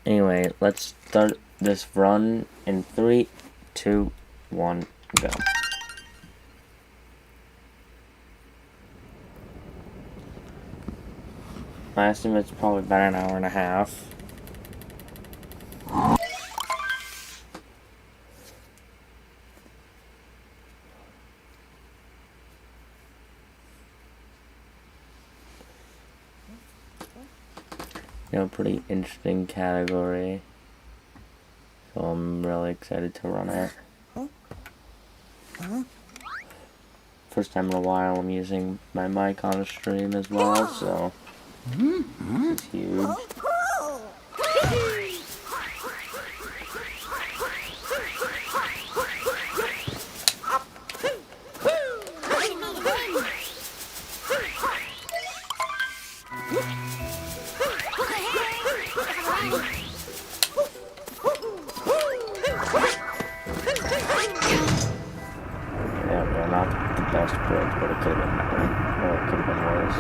Anyway, let's start this run in 3, 2, 1, go. My estimate's probably about an hour and a half. Pretty interesting category. So I'm really excited to run it. First time in a while I'm using my mic on a stream as well, so this is huge. But it could have been better, or it could have been worse.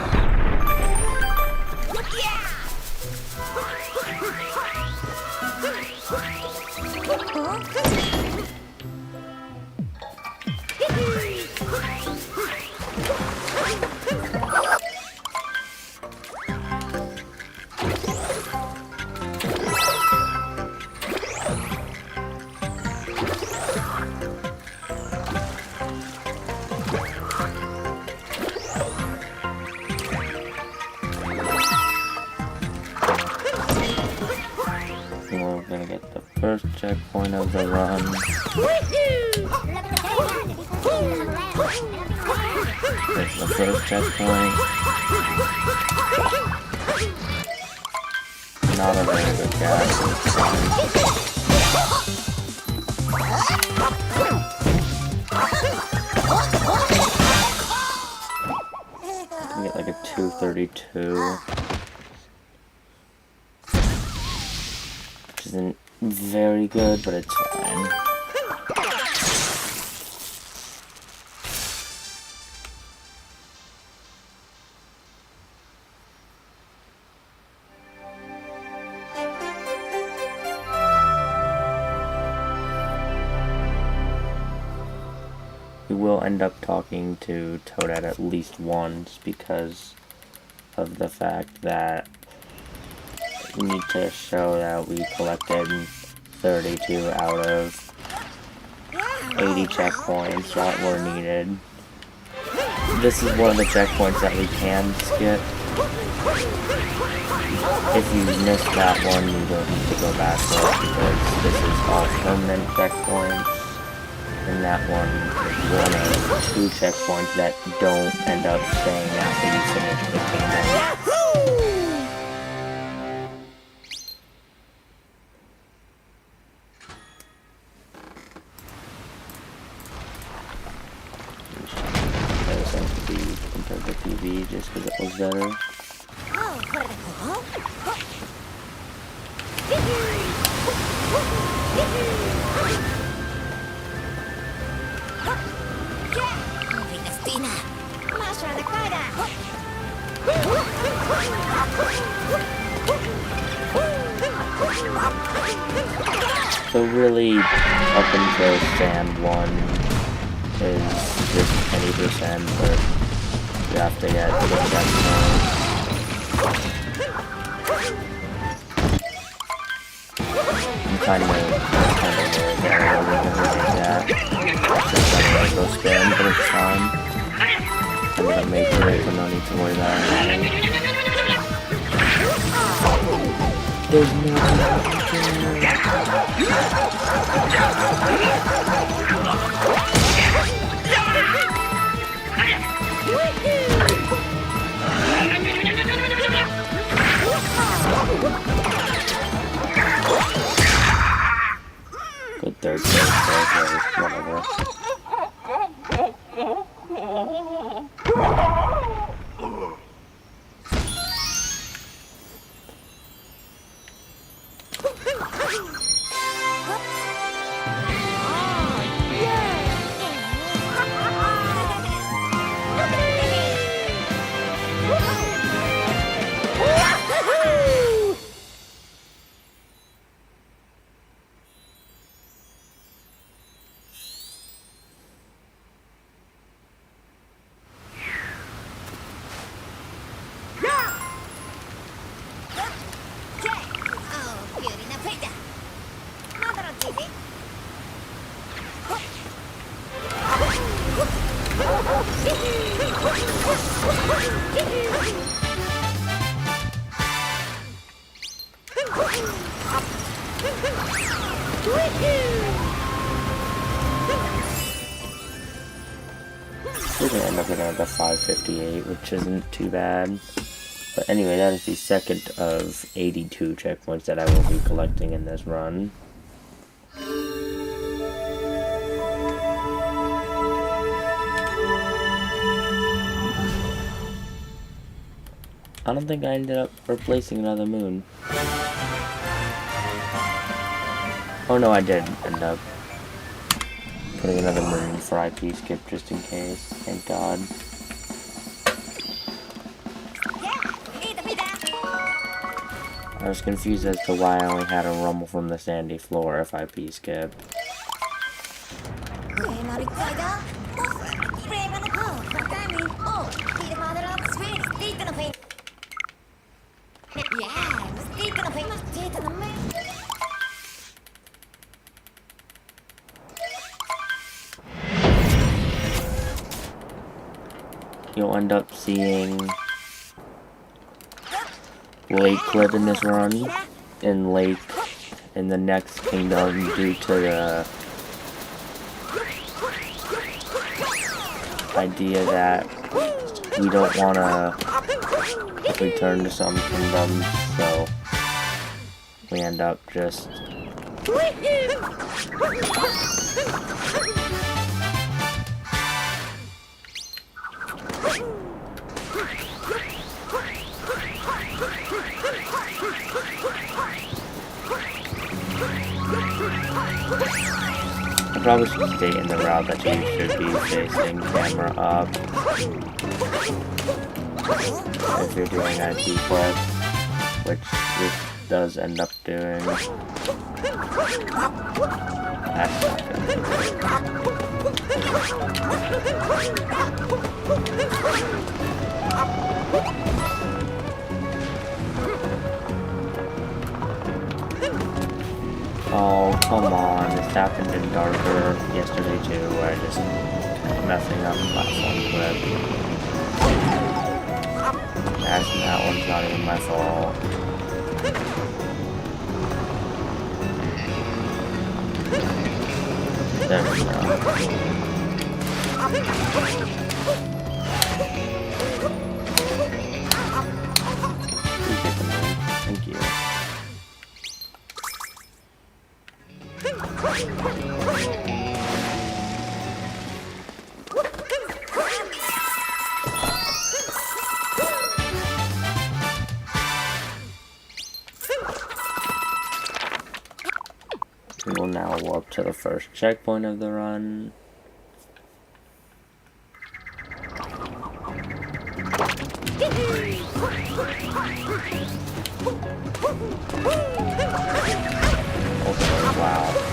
First checkpoint of the run. There's the first checkpoint. Not a very good gas. You get like a 232. Which isn't very good, but it's fine. We will end up talking to Toadette at least once because of the fact that we need to show that we collected 32 out of 80 checkpoints that were needed. This is one of the checkpoints that we can skip. If you missed that one, you don't need to go back to it because this is all permanent checkpoints. And that one is one of 2 checkpoints that don't end up saying after you finish the kingdom. Compared to TV just because it was better. So really, up until Sand 1 is just any percent, but you have to get to the checkpoint. I'm kind of worried that we're going to make that. Since I'm going to go spin, but it's fine. I'm going to make it, so no need to worry about anything. There's good third place, whatever. We're gonna end up getting like a 558, which isn't too bad. But anyway, that is the second of 82 checkpoints that I will be collecting in this run. I don't think I ended up replacing another moon. Oh no, I did end up putting another moon for IP skip just in case. Thank God. I was confused as to why I only had a rumble from the sandy floor if IP skip. You'll end up seeing Lake Clip in this run, and Lake in the next kingdom due to the idea that we don't want to return to some kingdoms, so we end up just I probably should stay in the route that you should be facing camera up if you're doing IP clip, which this does end up doing. That's not gonna be good. Oh, come on. This happened in darker yesterday too, where I just kept messing up platform clip. Actually, that one's not even my fault. There we go. You get the moon. Thank you. We will now warp to the first checkpoint of the run. Oh, wow.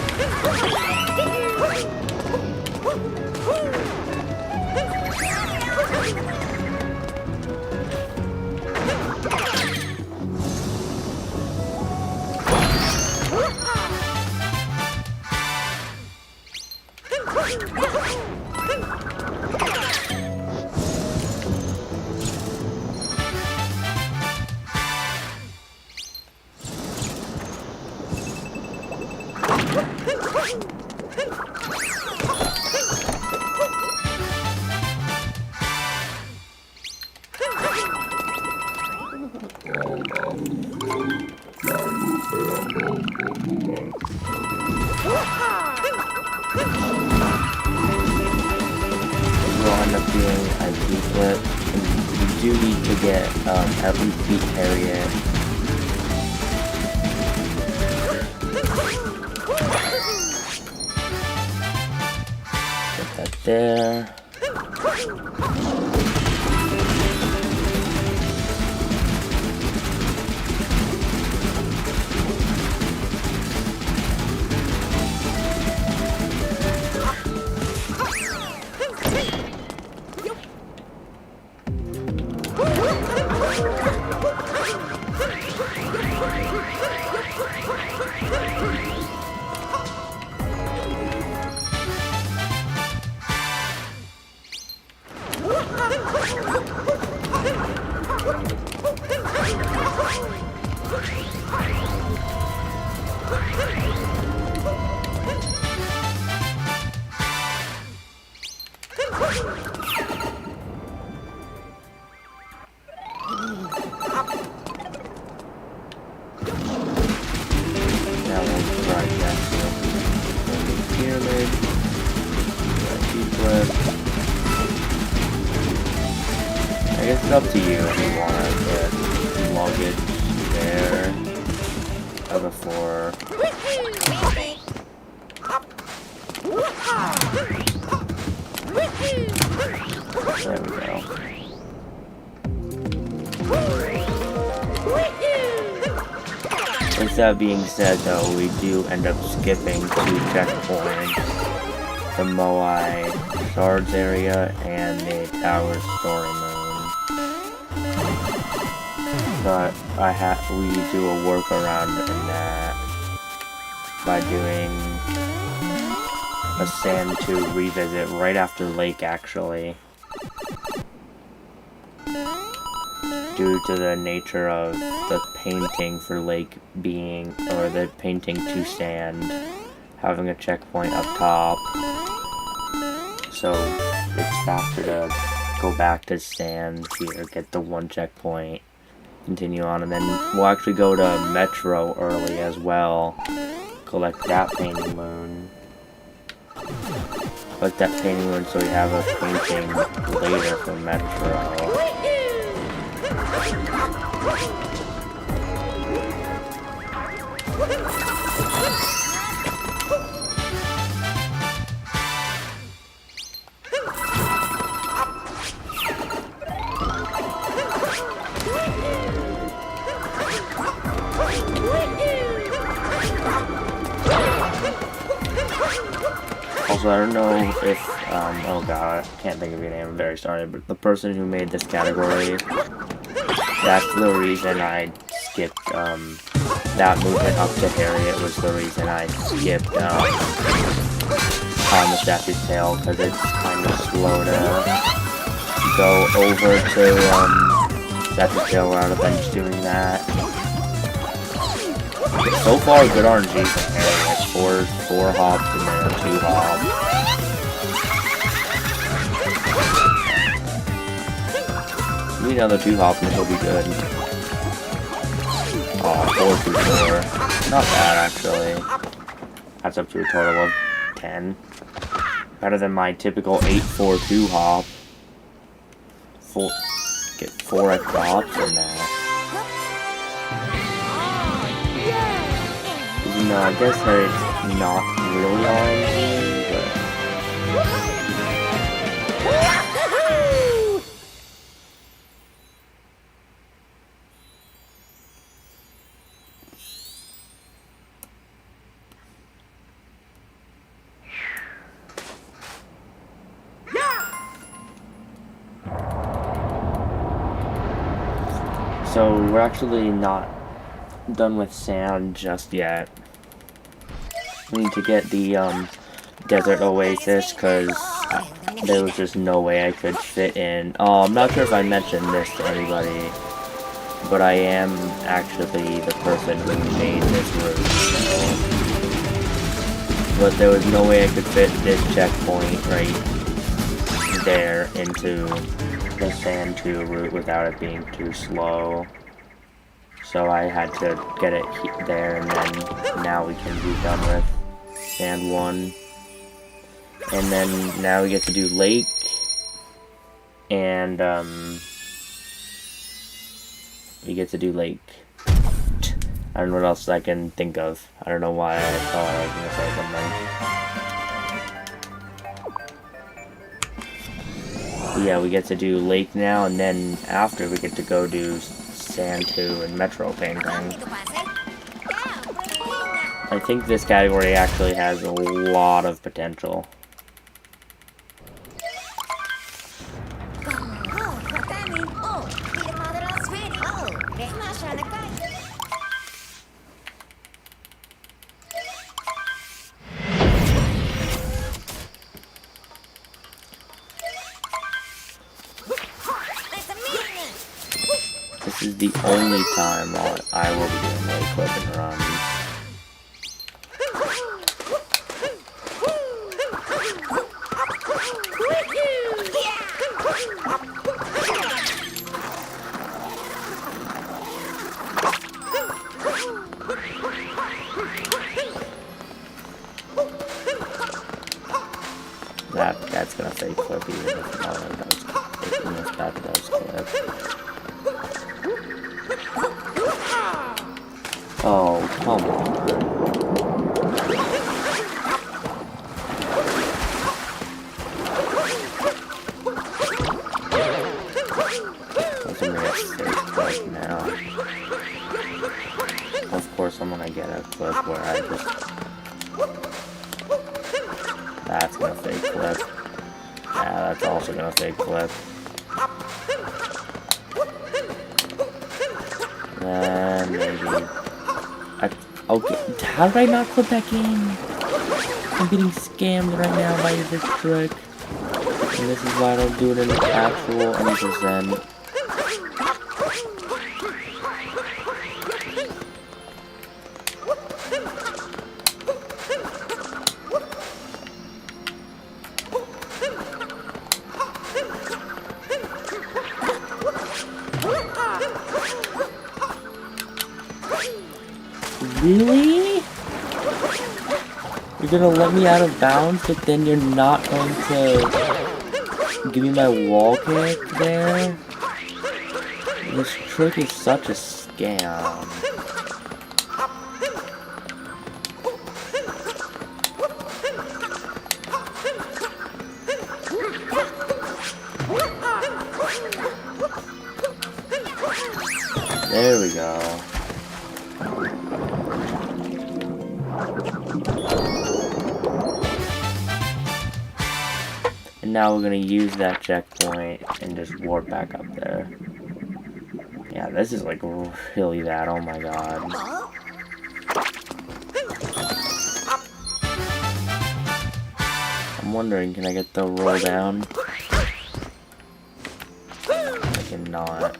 We'll end up doing IP flip. We do need to get at least beat Harriet. Get that there. It's up to you if you want to put luggage there before. There we go. With that being said, though, we do end up skipping 2 checkpoints: the Moai Shards area and the Tower Story Moon. But we do a workaround in that by doing a Sand 2 revisit right after Lake, actually. Due to the nature of the painting for Lake being, or the painting to Sand, having a checkpoint up top. So it's faster to go back to Sand here, get the 1 checkpoint, continue on, and then we'll actually go to Metro early as well. Collect that painting moon. Collect that painting moon so we have a painting later for Metro. Also, I don't know if, oh god, I can't think of your name, I'm very sorry, but the person who made this category, that's the reason I skipped, that movement up to Harriet was the reason I skipped, on the Statue's Tail, because it's kind of slow to go over to, Statue's Tail rather than just doing that. So far, good RNG from Harriet. 4 hops and then a 2 hop. Need another 2 hop and it'll be good. Oh, 4-2-4. Not bad, actually. That's up to a total of 10. Better than my typical 8-4-2 hop. Get 4 extra hops in that. No, I guess that it's not really RNG, but... So, we're actually not done with Sand just yet. We need to get the Desert Oasis, because there was just no way I could fit in. Oh, I'm not sure if I mentioned this to anybody, but I am actually the person who made this route. But there was no way I could fit this checkpoint right there into the Sand 2 route without it being too slow. So I had to get it there, and then now we can be done with Sand 1. And then now we get to do Lake. And, we get to do Lake. I don't know what else I can think of. I don't know why I thought I was gonna say something. But yeah, we get to do Lake now, and then after we get to go do Sand 2 and Metro painting. I think this category actually has a lot of potential. This is the only time I will be doing Lake Clip and Runs. That's gonna fake clip even if it Unless that does clip. Oh, come on. That's a mere safe clip now. Of course, I'm gonna get a clip where I just... That's gonna fake clip. Yeah, that's also gonna fake clip. Then maybe... Okay, how did I not clip that game? I'm getting scammed right now by this trick. And this is why I don't do it in the actual %. Really? You're gonna let me out of bounds, but then you're not going to give me my wall kick there? This trick is such a scam. There we go. And now we're gonna use that checkpoint and just warp back up there. Yeah, this is like really bad, oh my god. I'm wondering, can I get the roll down? I cannot.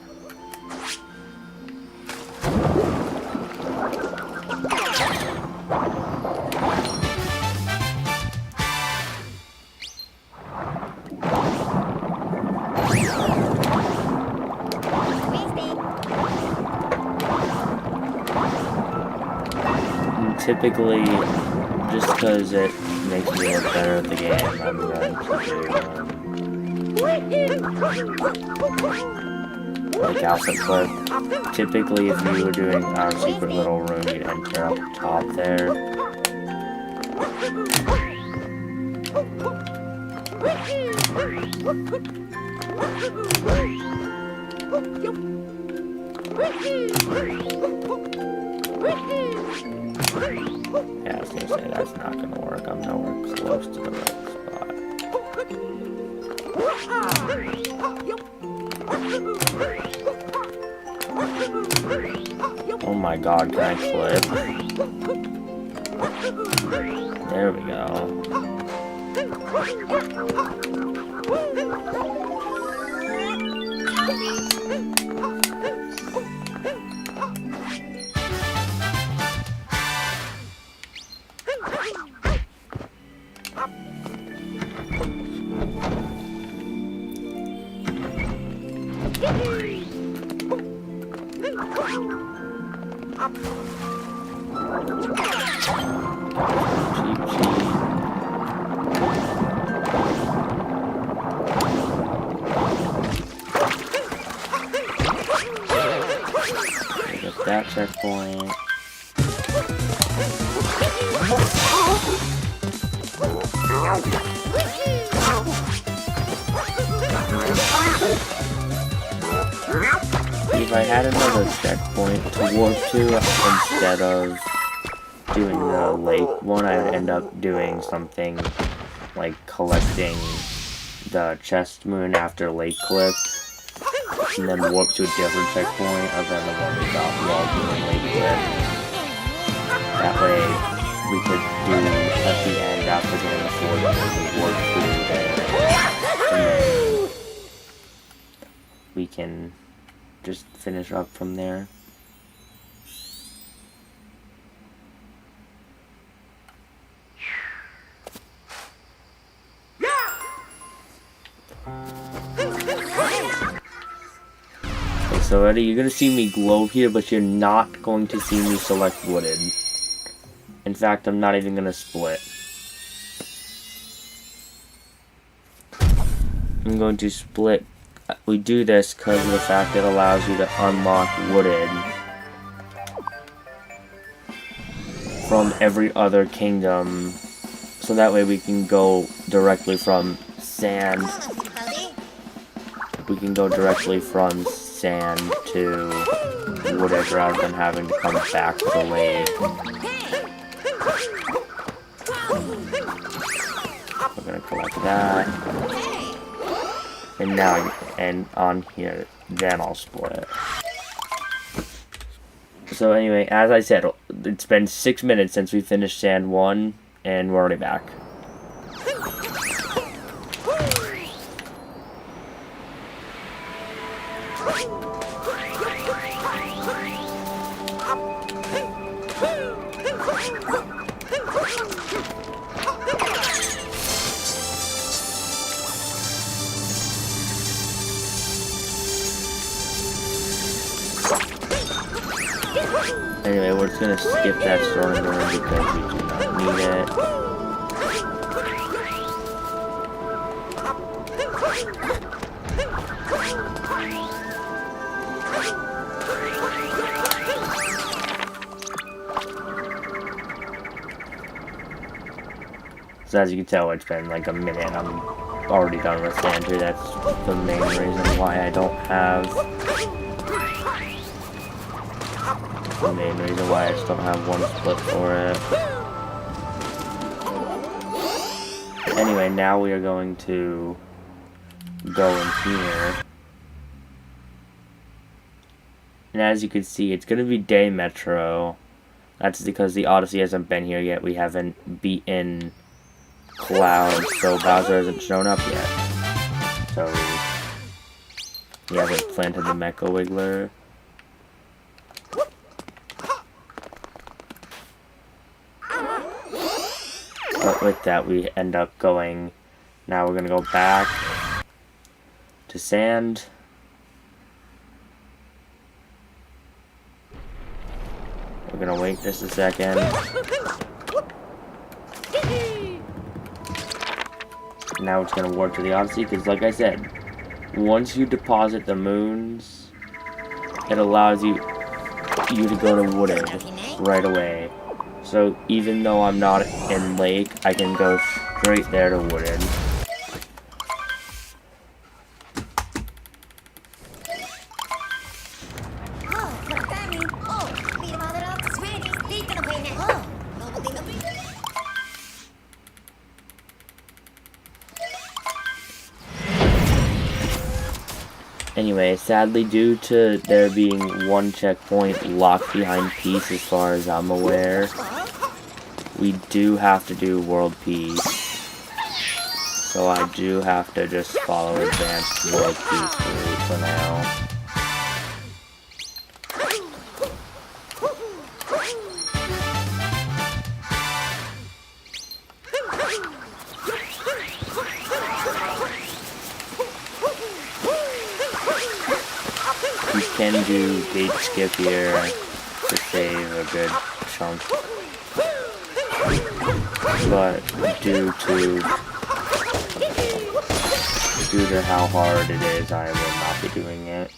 Typically, just because it makes me look better at the game, I'm going to do like alpha clip. Typically, if you were doing our secret little room, you'd enter up top there. Yeah, I was gonna say that's not gonna work. I'm nowhere close to the right spot. Oh my god, can I flip? There we go. Get that checkpoint. If I had another checkpoint to warp to instead of doing the lake one, I would end up doing something like collecting the chest moon after lake clip, and then warp to a different checkpoint other than the one we got while doing lake clip. That way we could do at the end after doing the 4 years we warp through there, and then we can just finish up from there. Okay, so Eddie, you're gonna see me globe here, but you're not going to see me select wooded. In fact, I'm not even gonna split. I'm going to split we do this because of the fact it allows you to unlock wooded from every other kingdom, so that way we can go directly from sand. We can go directly from sand to wooded rather than having to come back to the lake. We're gonna collect that. And now, and on here, then I'll split. So anyway, as I said, it's been 6 minutes since we finished Sand 1, and we're already back. Anyway, we're just gonna skip that story room because we do not need it. So as you can tell, it's been like a minute. I'm already done with Sand 2. That's the main reason why I don't have... The main reason why I just don't have one split for it. Anyway, now we are going to go in here. And as you can see, it's going to be Day Metro. That's because the Odyssey hasn't been here yet. We haven't beaten Cloud, so Bowser hasn't shown up yet. So, he hasn't planted the Mecha Wiggler. But with that, we end up going... Now we're going to go back to Sand. We're going to wait just a second. Now it's going to warp to the Odyssey, because like I said, once you deposit the moons, it allows you to go to Wooded right away. So even though I'm not in Lake, I can go straight there to Wooded. Anyway, sadly, due to there being one checkpoint locked behind Peace as far as I'm aware, we do have to do World Peace. So I do have to just follow Advanced World Peace route for now. You can do gate skip here to save a good chunk, but due to how hard it is, I will not be doing it.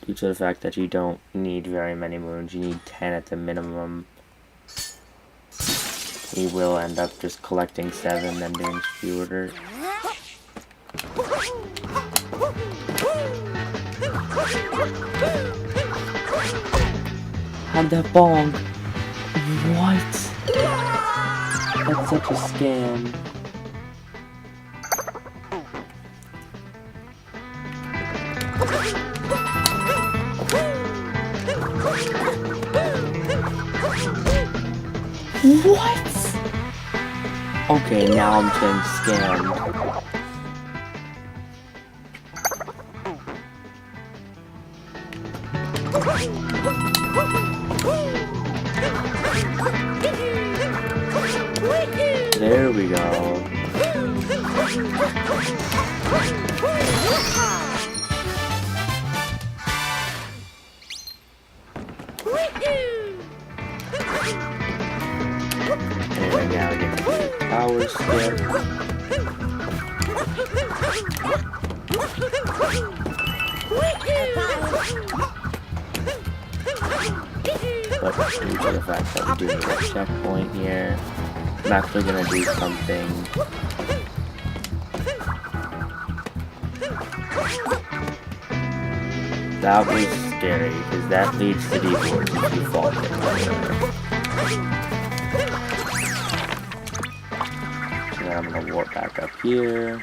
Due to the fact that you don't need very many moons, you need 10 at the minimum. he will end up just collecting 7, then doing spew order. How'd that bong? What? That's such a scam. What? Okay, now I'm getting scammed. There we go. And now we get to do power skip. But due to the fact that we do need a checkpoint here, I'm actually gonna do something. That was scary, because that leads to default if you fall in. So then I'm gonna warp back up here,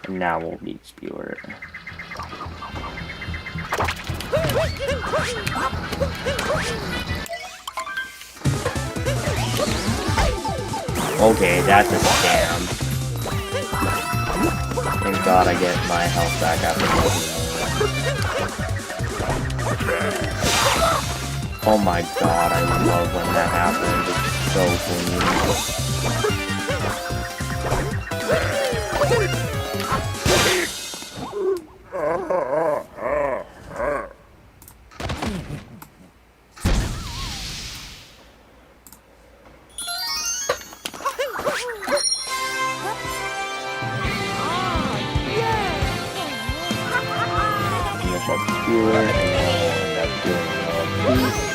and now we'll need spew order. Okay, that's a scam. Thank God I get my health back after this. Oh my God, I love when that happens. It's so clean. Finish up skewer, and then we'll end up doing a piece.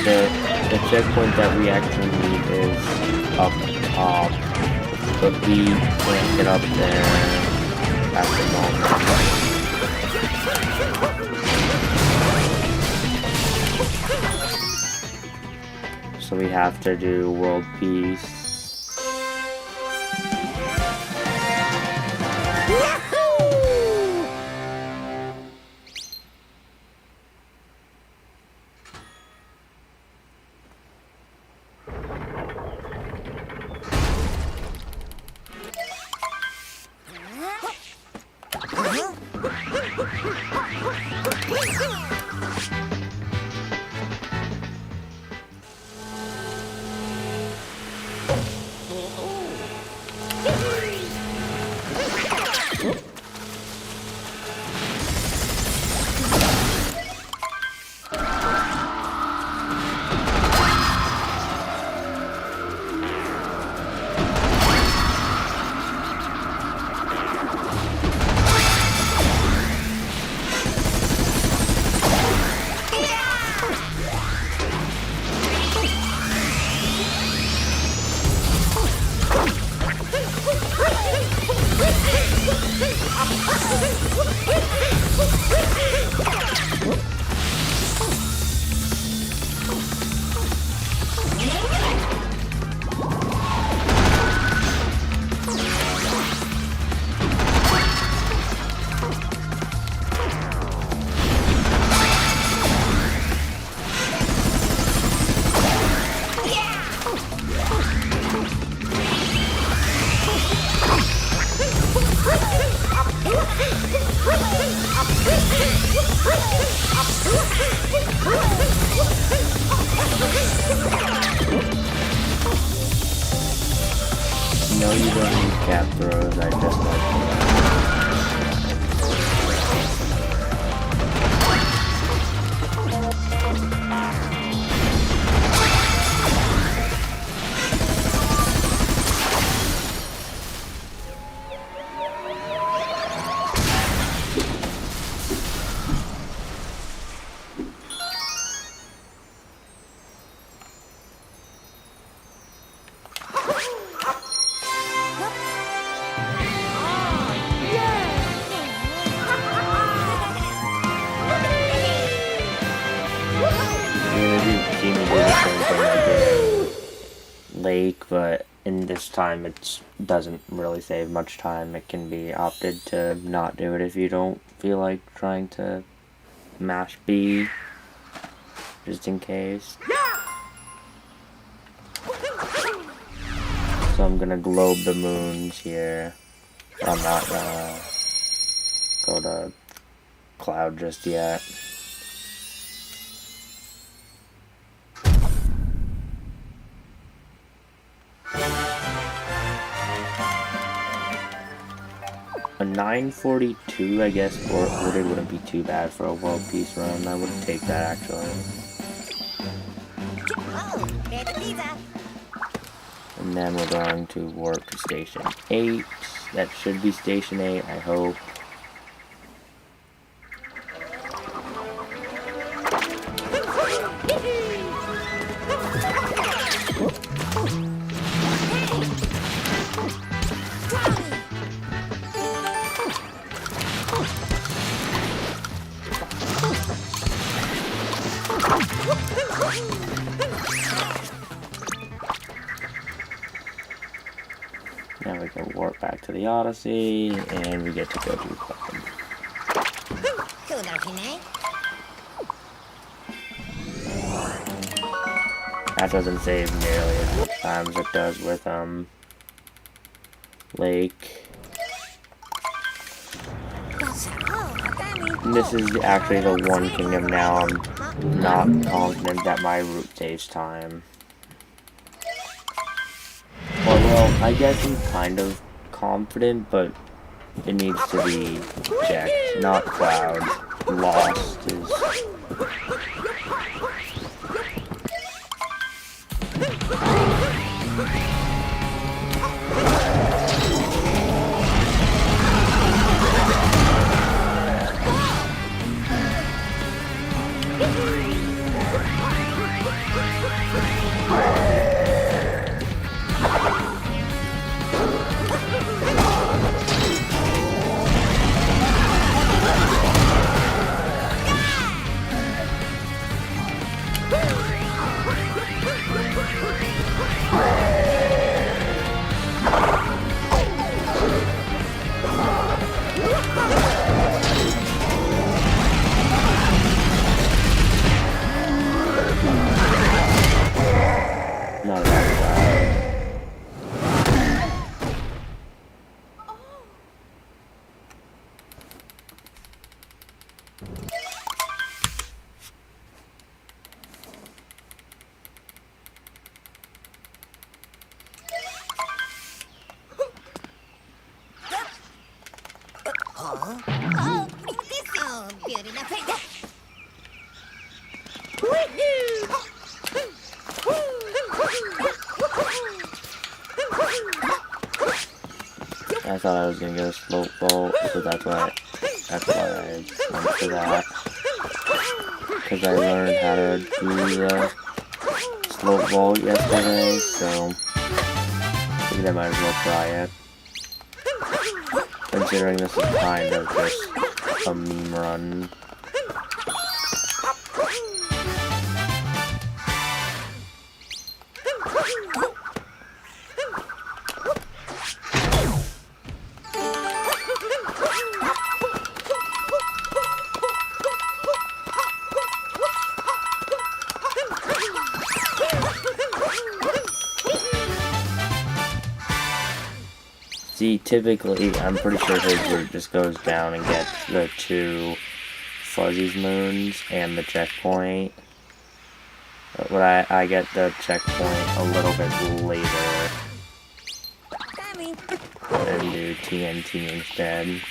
The checkpoint that we actually need is up top, but we can't get up there at the moment. So we have to do world peace. No, you don't need cap throws, I just like that. 'Lake, but in this time it doesn't really save much time. It can be opted to not do it if you don't feel like trying to mash B, just in case. So I'm gonna globe the moons here. I'm not gonna go to Cloud just yet. A 942, I guess, or it wouldn't be too bad for a world peace run. I would take that actually. And then we're going to warp to Station 8. That should be Station 8, I hope. Now we can warp back to the Odyssey, and we get to go to Cloud. That doesn't save nearly as much time as it does with Lake. And this is actually the one kingdom now I'm not confident that my route saves time. Well, I guess I'm kind of confident, but it needs to be checked. Not Cloud. Lost is... Not that I thought I was gonna get a slope bolt, so that's why I went for that. Because I learned how to do the slope bolt yesterday, so I think I might as well try it. Considering this is kind of just a meme run. See, typically, I'm pretty sure his route just goes down and gets the 2 Fuzzy's moons and the checkpoint. But I get the checkpoint a little bit later. And do TNT instead.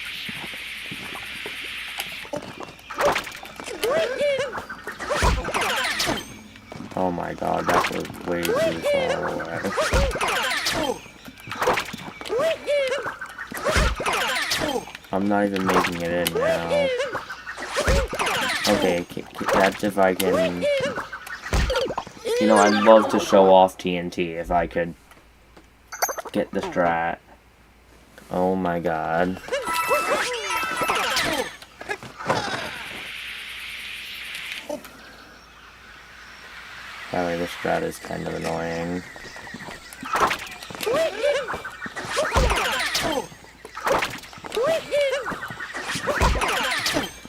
Oh my god, that was way too far away. I'm not even making it in now. Okay, that's if I can... You know, I'd love to show off TNT if I could get the strat. Oh my god. Apparently the strat is kind of annoying.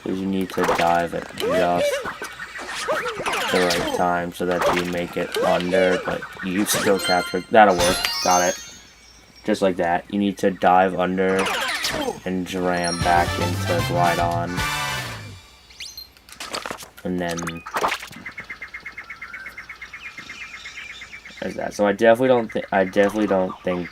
Because you need to dive at just the right time so that you make it under, but you still capture. That'll work. Got it. Just like that. You need to dive under and jam back into glide on. And then there's that. So I definitely don't think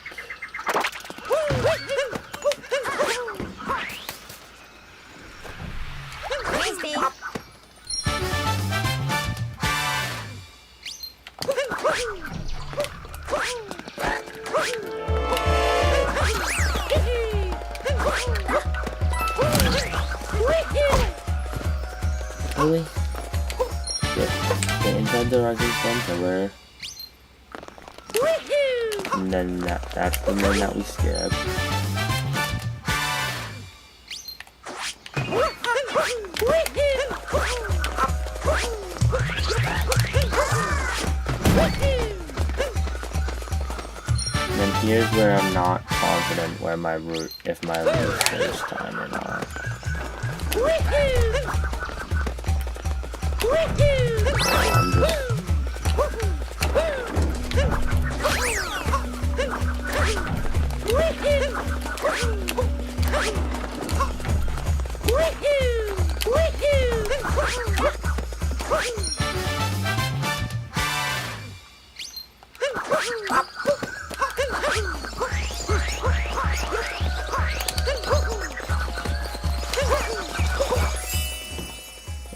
really? Get inside the rising sun pillar. And then that's the one that we skip. And then here's where I'm not confident where my route, if my route is this time or not. I'm just...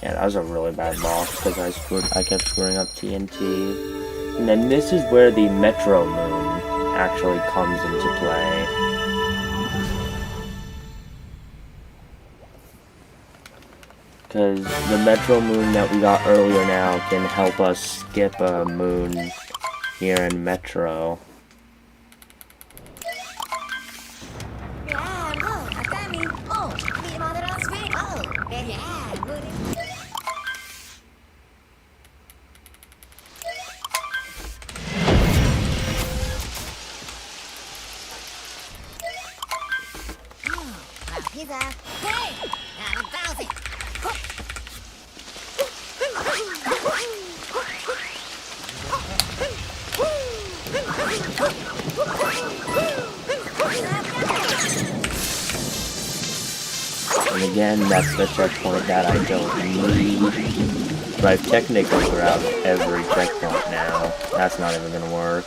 Yeah, that was a really bad boss because I kept screwing up TNT. And then this is where the Metro Moon actually comes into play. Because the Metro Moon that we got earlier now can help us skip a moon here in Metro. And again, that's the checkpoint that I don't need. But I've technically grabbed every checkpoint now. That's not even gonna work.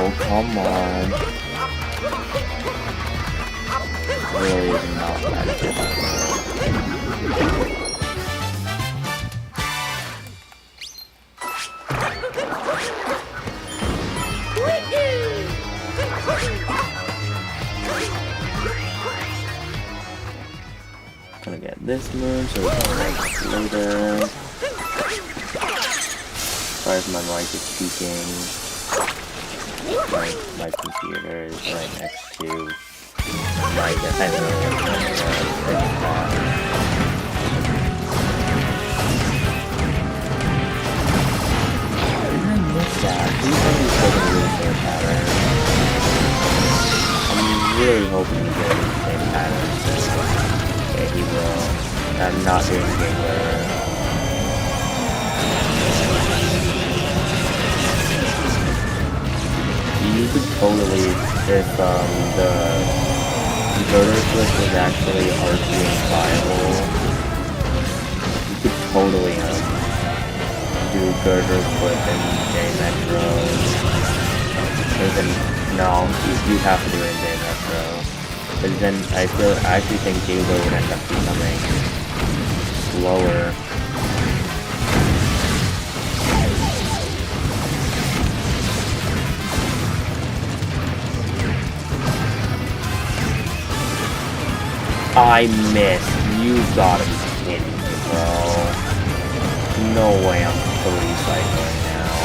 Oh, come on. Really is not that difficult. Gonna get this moon so we can make it later. Sorry if my mic is speaking. My computer is right next to my defender. Did I miss that? Please tell me he's still gonna do the same pattern. I'm really hoping he's gonna do the same pattern. Okay, he will. I'm not doing Giggler. You could totally, if the inverter switch was actually RPM viable, you could totally do girder flip in J Metro. No, you have to do it in J Metro. Because then I actually think Giggler would end up becoming slower. I missed. You gotta be kidding me, bro. No way I'm 3 cycling now.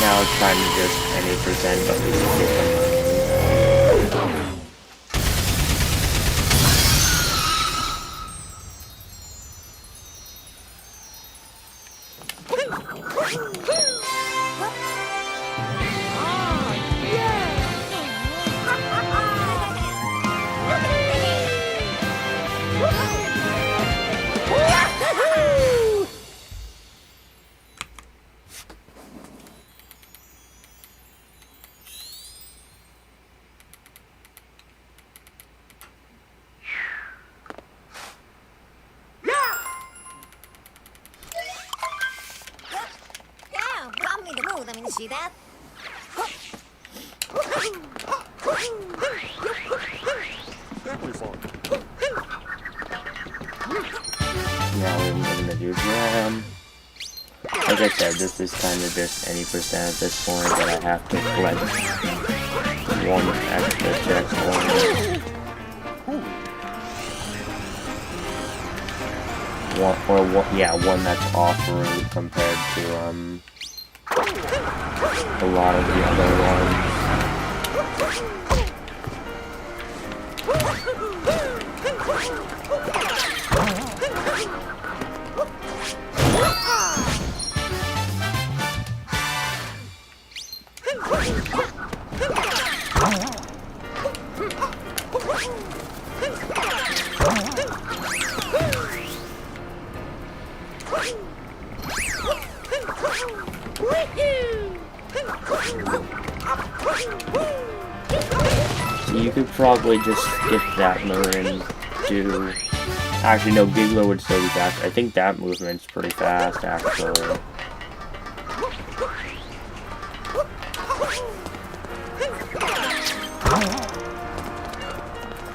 Now it's time to just any percent, but we can get them. See that? Now we're gonna do Ram. Like I said, this is kind of just any percent at this point, but I have to collect 1 extra checkpoint. One that's off route compared to a lot of the other ones. You could probably just skip that move and do... Actually, no, Giggler would still be fast. I think that movement's pretty fast, actually.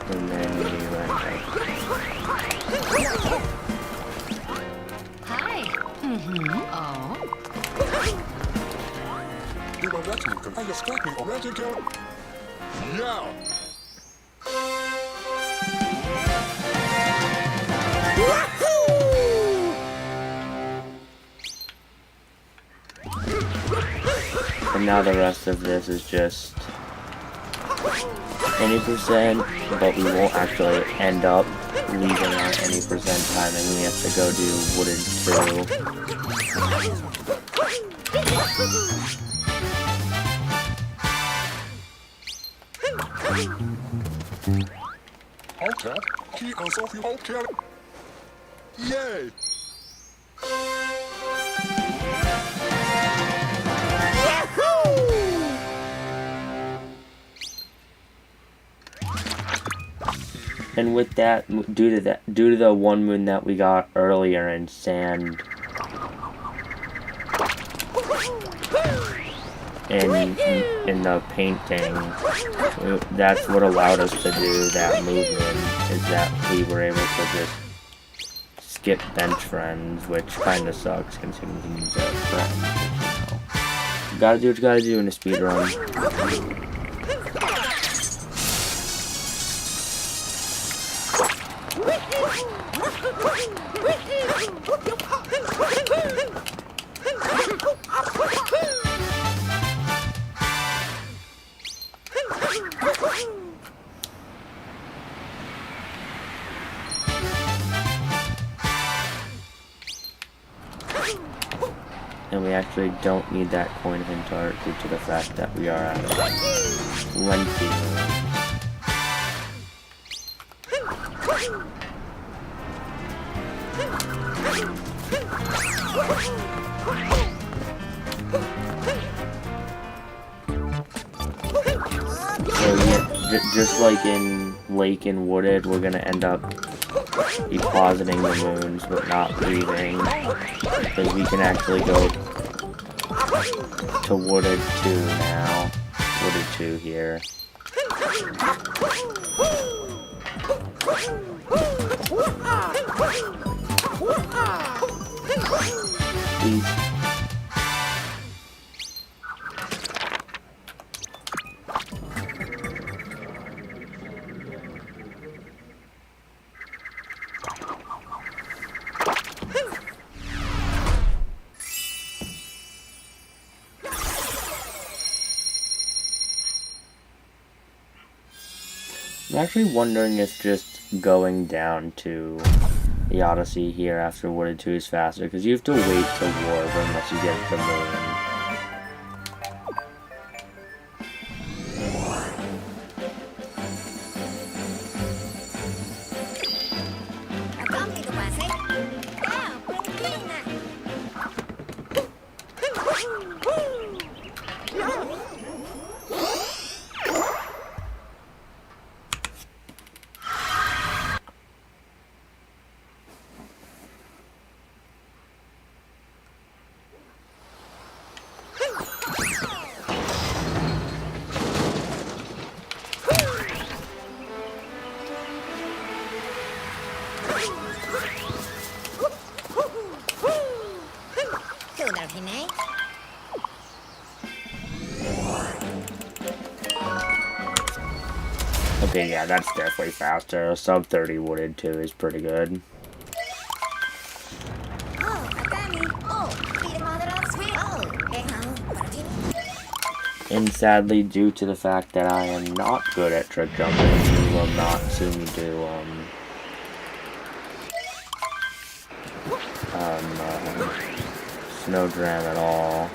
And then you Hi. Oh. You were watching. Are you striking already, girl? Now. And now the rest of this is just any percent, but we won't actually end up leaving on any percent timing. We have to go do Wooden 2. Okay. He also you okay. Yay! And with that, due to the one moon that we got earlier in sand, in the painting, that's what allowed us to do that movement, is that we were able to just skip bench friends, which kinda sucks considering we can use that friend, but, you gotta do what you gotta do in a speedrun. And we actually don't need that coin hint art due to the fact that we are at a lengthy moon. So yeah, just like in Lake and Wooded, we're gonna end up depositing the moons but not leaving, because we can actually go to Wooded 2 now. Wooded 2 here. Please. I'm actually wondering if just going down to the Odyssey here after Wooded 2 is faster, because you have to wait till Warp unless you get the moon. Okay, yeah, that's definitely faster. Sub 30 Wooded 2 is pretty good. And sadly, due to the fact that I am not good at trick jumping, you will not see me do, Snowdram at all.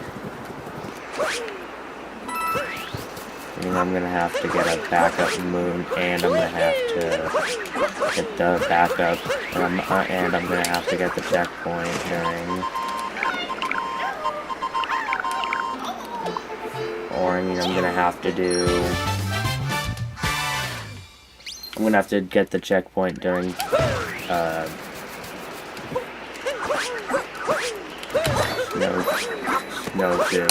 I mean, I'm gonna have to get a backup moon, and I'm gonna have to get the backup, and I'm gonna have to get the checkpoint during. Or, I mean, I'm gonna have to get the checkpoint during, Snow 2.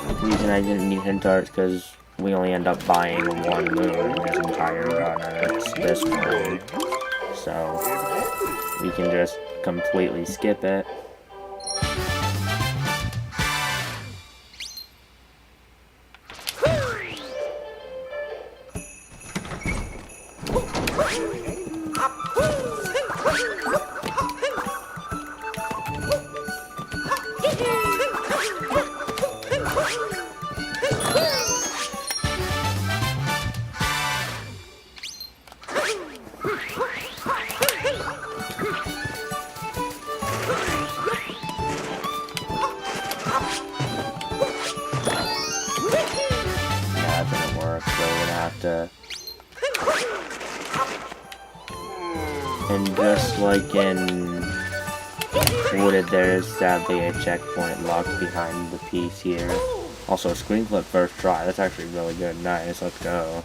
The reason I didn't need hint arts because we only end up buying one moon in this entire run, and it's this moon. So we can just completely skip it. work, so we're gonna have to. And just like in Wooded, there is sadly a checkpoint locked behind the piece here. Also, screen clip first try. That's actually really good. Nice. Let's go.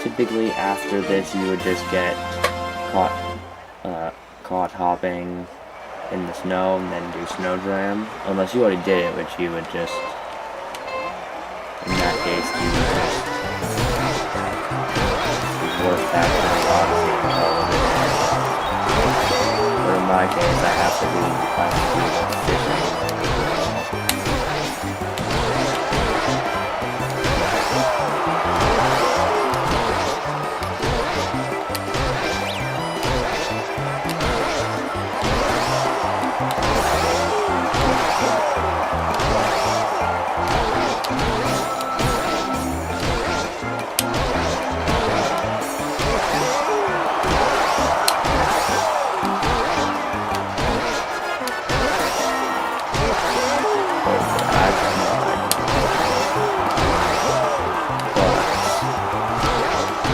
Typically after this you would just get caught hopping in the snow and then do snow jam. Unless you already did it, which you would just, in that case, you would just work back to the Odyssey and call it a day. But in my case, I have to do the fishing.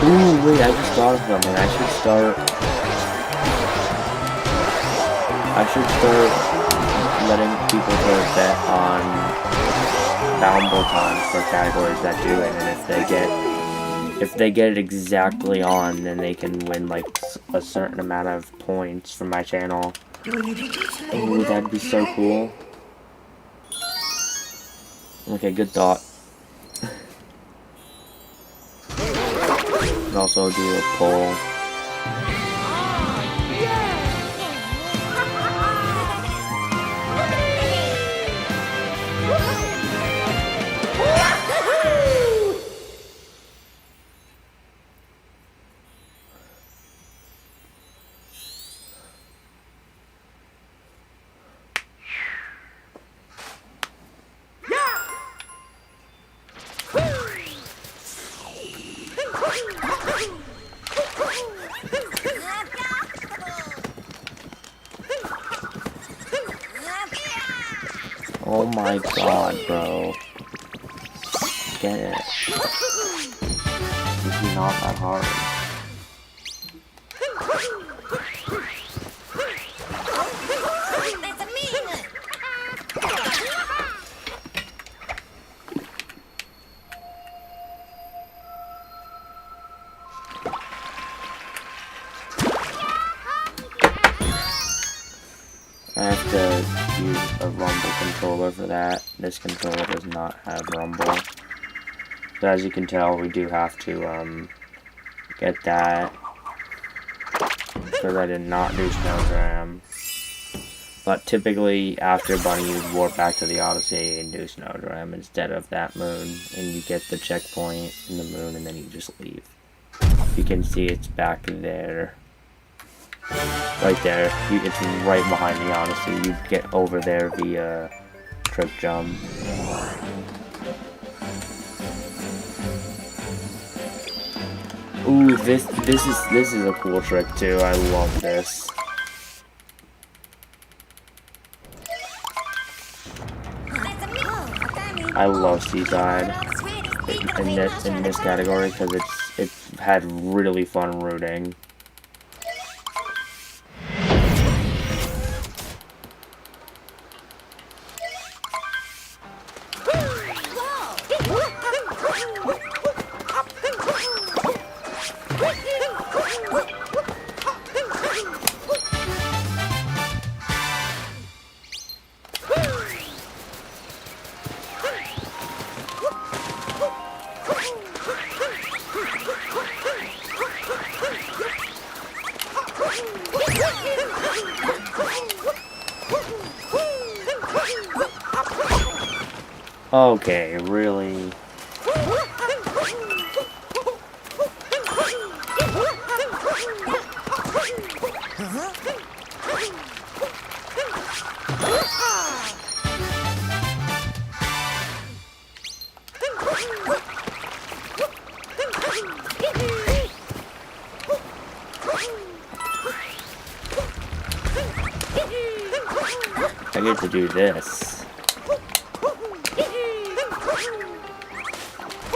Ooh, wait, I just thought of something. I should start letting people sort of bet on boundable times for categories that do it, and if they get it exactly on, then they can win like a certain amount of points from my channel. Ooh, that'd be so cool. Okay, good thought. And also do a poll. Oh my god, bro. Get it. This is not that hard. I have to use a rumble controller for that. This controller does not have rumble. So as you can tell, we do have to get that. Because I did not do snow jam. But typically after Bunny you would warp back to the Odyssey and do snow jam instead of that moon. And you get the checkpoint in the moon and then you just leave. You can see it's back there. Right there. It's right behind the Odyssey. You get over there via trick jump. Ooh, this is a cool trick too. I love this. I love Seaside in this category because it's had really fun rooting. Okay, really? I get to do this.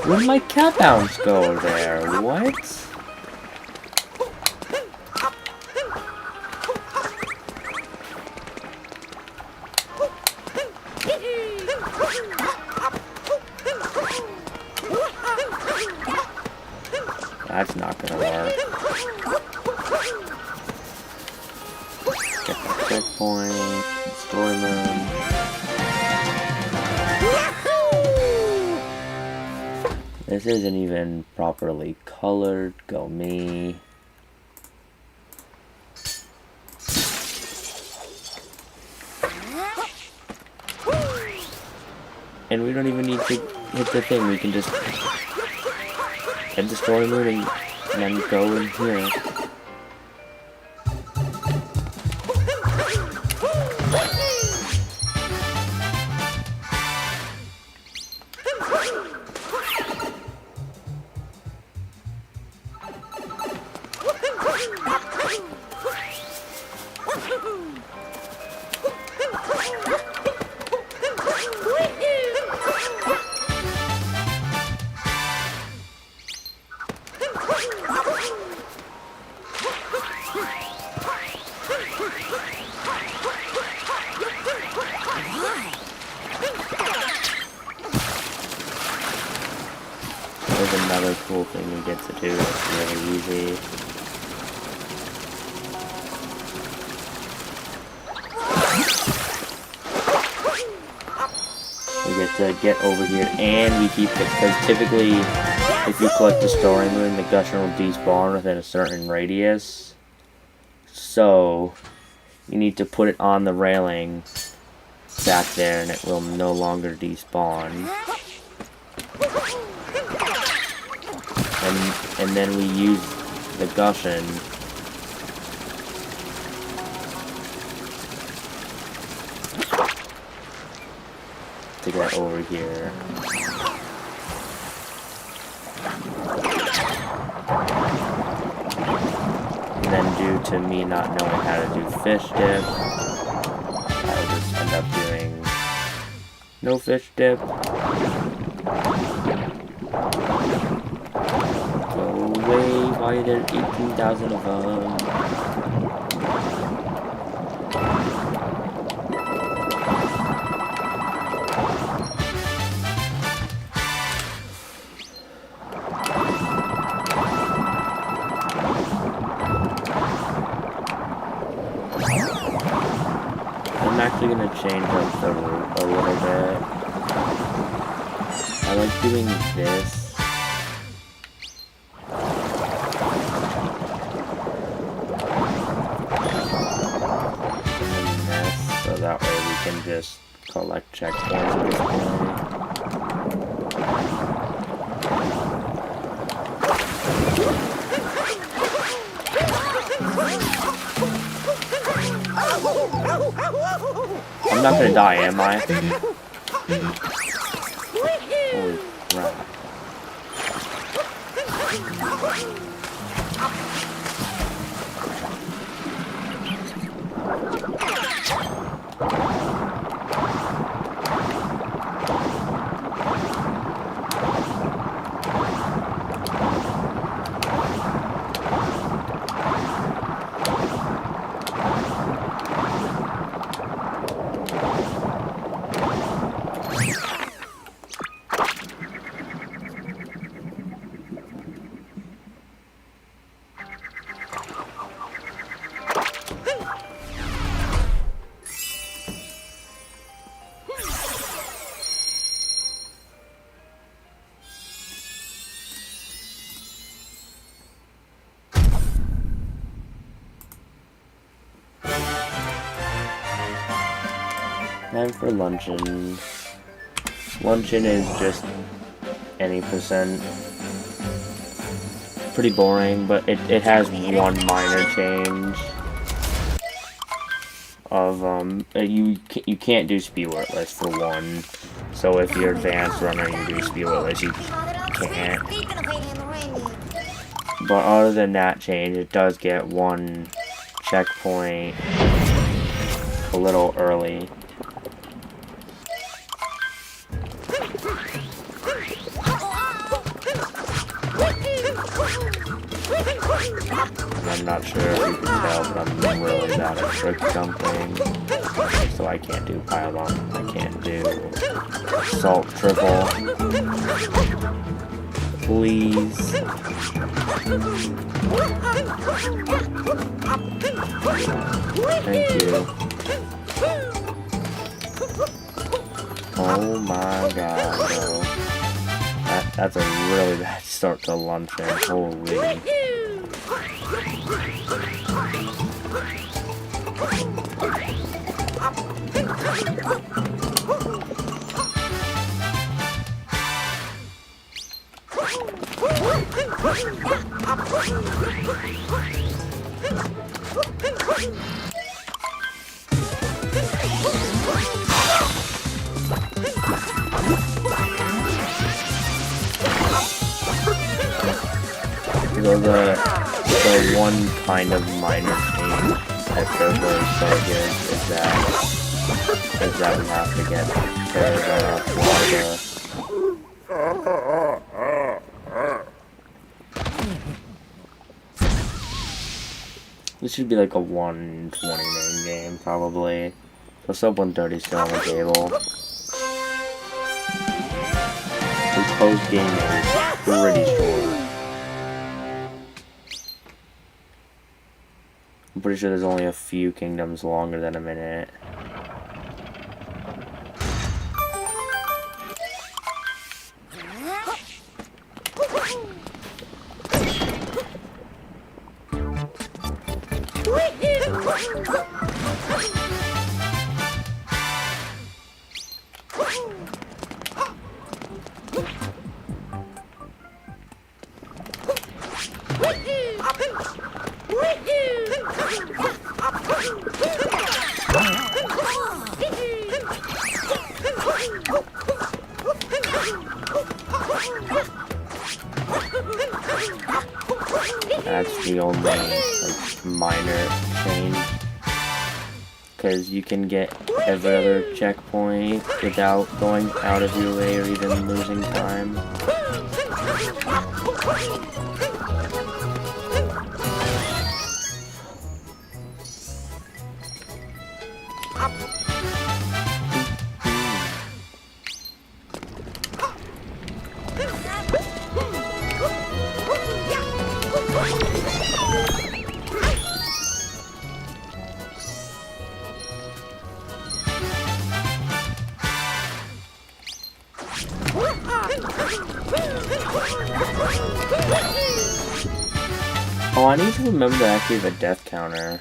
Where'd my cat bounce go there? What? That's not gonna work. Get the checkpoint, story mode. This isn't even properly colored. Go me. And we don't even need to hit the thing. We can just hit the story mode and then go in here. There's another cool thing we get to do that's really easy. We get to get over here and we keep it, because typically if you collect the story moon, the Gusher will despawn within a certain radius. So you need to put it on the railing back there and it will no longer despawn. And then we use the Gushin to get over here. And then due to me not knowing how to do fish dip, I'll just end up doing no fish dip. Why are there 18,000 of them? I'm actually going to change up the route a little bit. I like doing this. That way we can just collect checkpoints at this point. I'm not gonna die, am I? Holy crap. Time for luncheon. Luncheon is just any percent. Pretty boring, but it has one minor change of you can't do speed wordless for one. So if you're advanced runner, you do speed wordless, you can't. But other than that change, it does get one checkpoint a little early. I'm not sure if you can tell, but I'm really bad at trick jumping. So I can't do pylon, I can't do salt triple. Please. Thank you. Oh my god, bro. That's a really bad start to luncheon. Holy. So the one kind of minor change that Turbo is so good is that we have to get This should be like a 120 main game, probably. So sub 130 still on the table. The post game is pretty short. I'm pretty sure there's only a few kingdoms longer than a minute. That's the only like minor change, because you can get every other checkpoint without going out of your way or even losing time. Oh, I need to remember to actually have a death counter.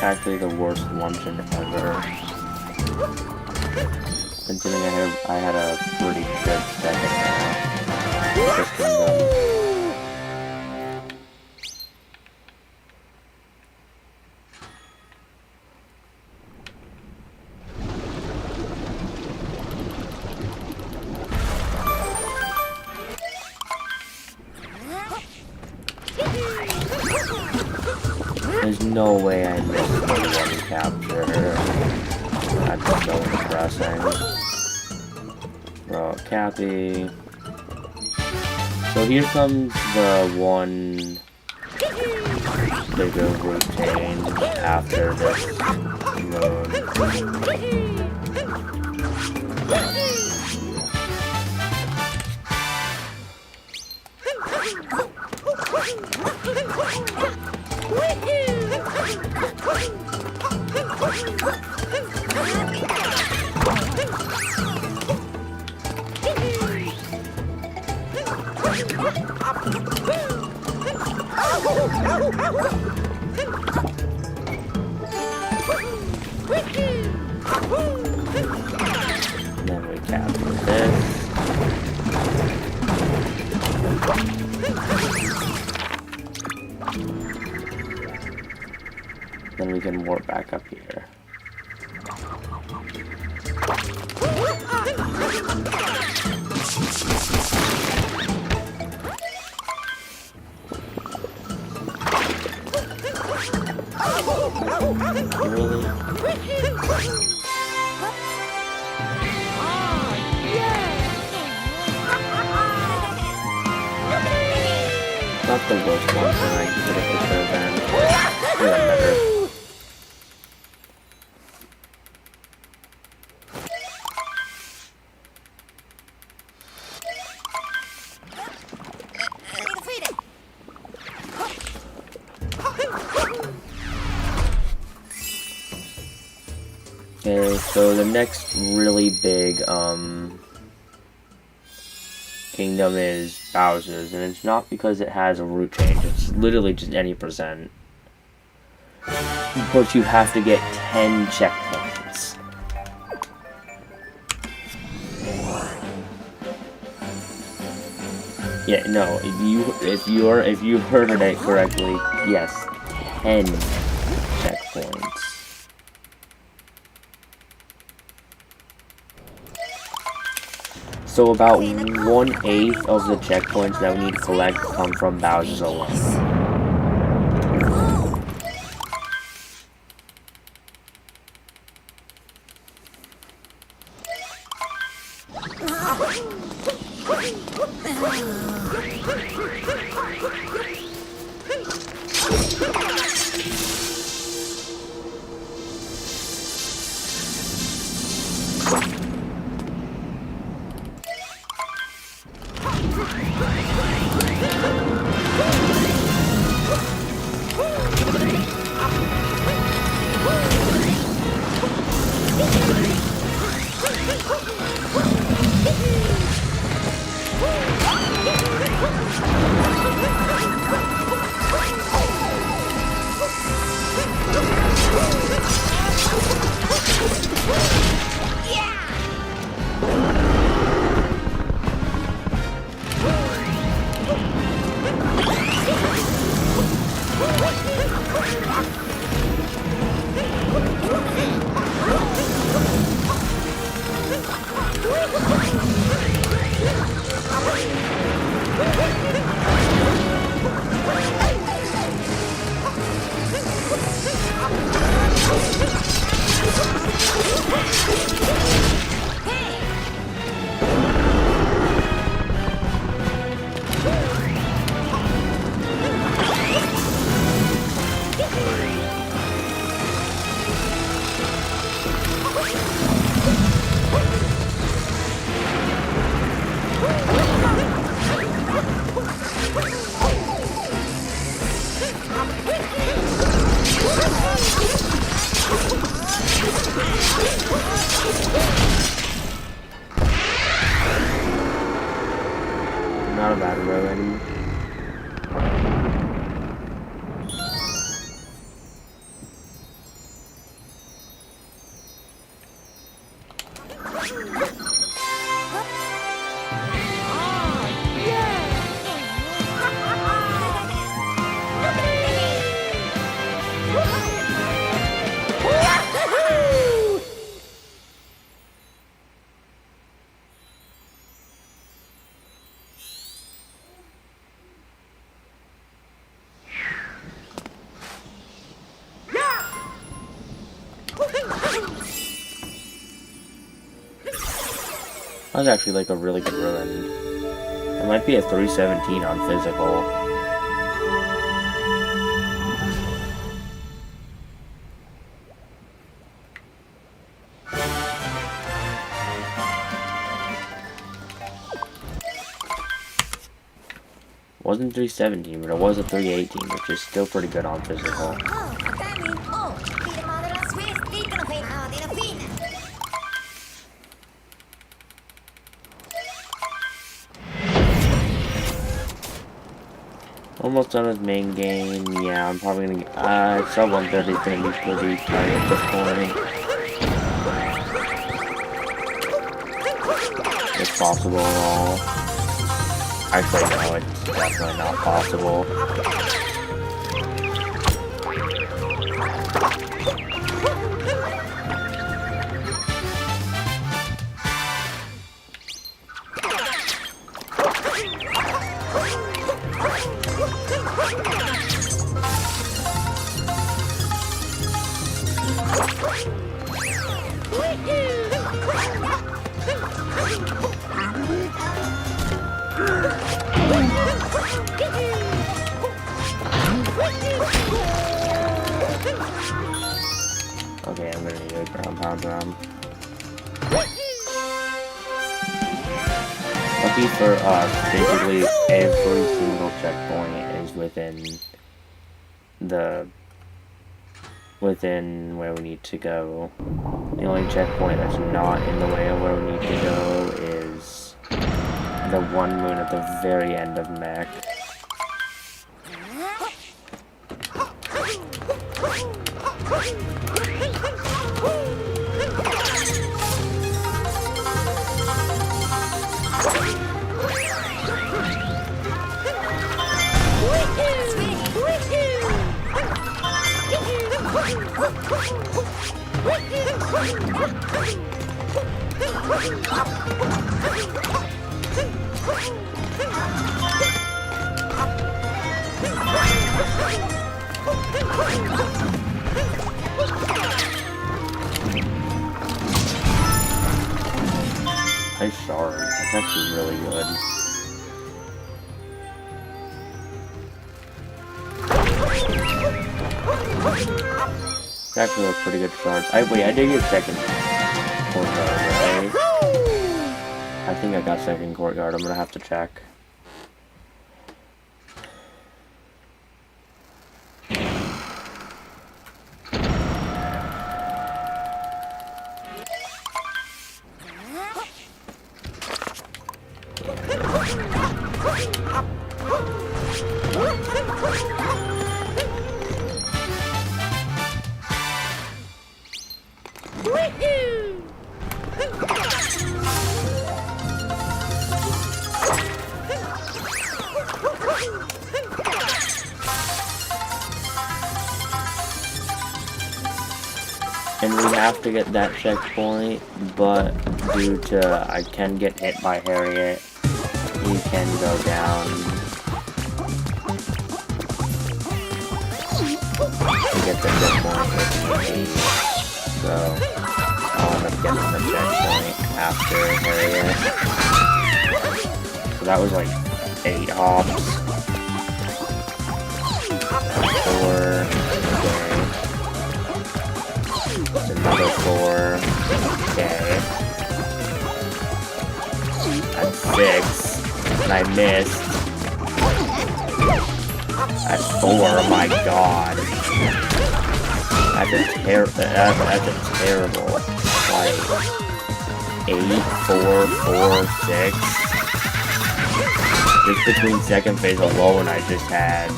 actually the worst luncheon ever. Considering I had a pretty good second half. Kingdom. There's no way I missed the one capture. That's so depressing. Bro, Cappy. So here comes the one bigger route change after this moon. Then we capture this. Then we can warp back up here. Really? Not the worst one tonight, but if it could have been, yeah, better. Okay, so the next really big kingdom is Bowser's, and it's not because it has a route change, it's literally just any percent. But you have to get 10 checkpoints. Yeah, no, if you heard it correctly, yes, 10 checkpoints. So about 1/8 of the checkpoints that we need to collect come from Bowser's alone. was actually like a really good ruined. It might be a 317 on physical. Wasn't 317, but it was a 318, which is still pretty good on physical. Almost done with main game. Yeah, I'm probably gonna get, sub 130 is gonna be pretty tight at this point. If possible at all. Actually, no, it's definitely not possible. Okay, I'm gonna need a ground pound drum. Lucky for us, basically every single checkpoint is within where we need to go. The only checkpoint that's not in the way of where we need to go is the one moon at the very end of Mech. Nice shard. That's actually really good. It's actually a pretty good shard. Wait, I did get second courtyard, right? I think I got second courtyard. I'm gonna have to check. And we have to get that checkpoint, but due to I can get hit by Harriet, we can go down to get the checkpoint if need be. So I'll end up getting the checkpoint after Harriet. So that was like 8 hops. 4. Another 4. Okay. That's 6. And I missed. That's 4. Oh my god. That's a terrible. Like 8, 4, 4, 6. Just between second phase alone, I just had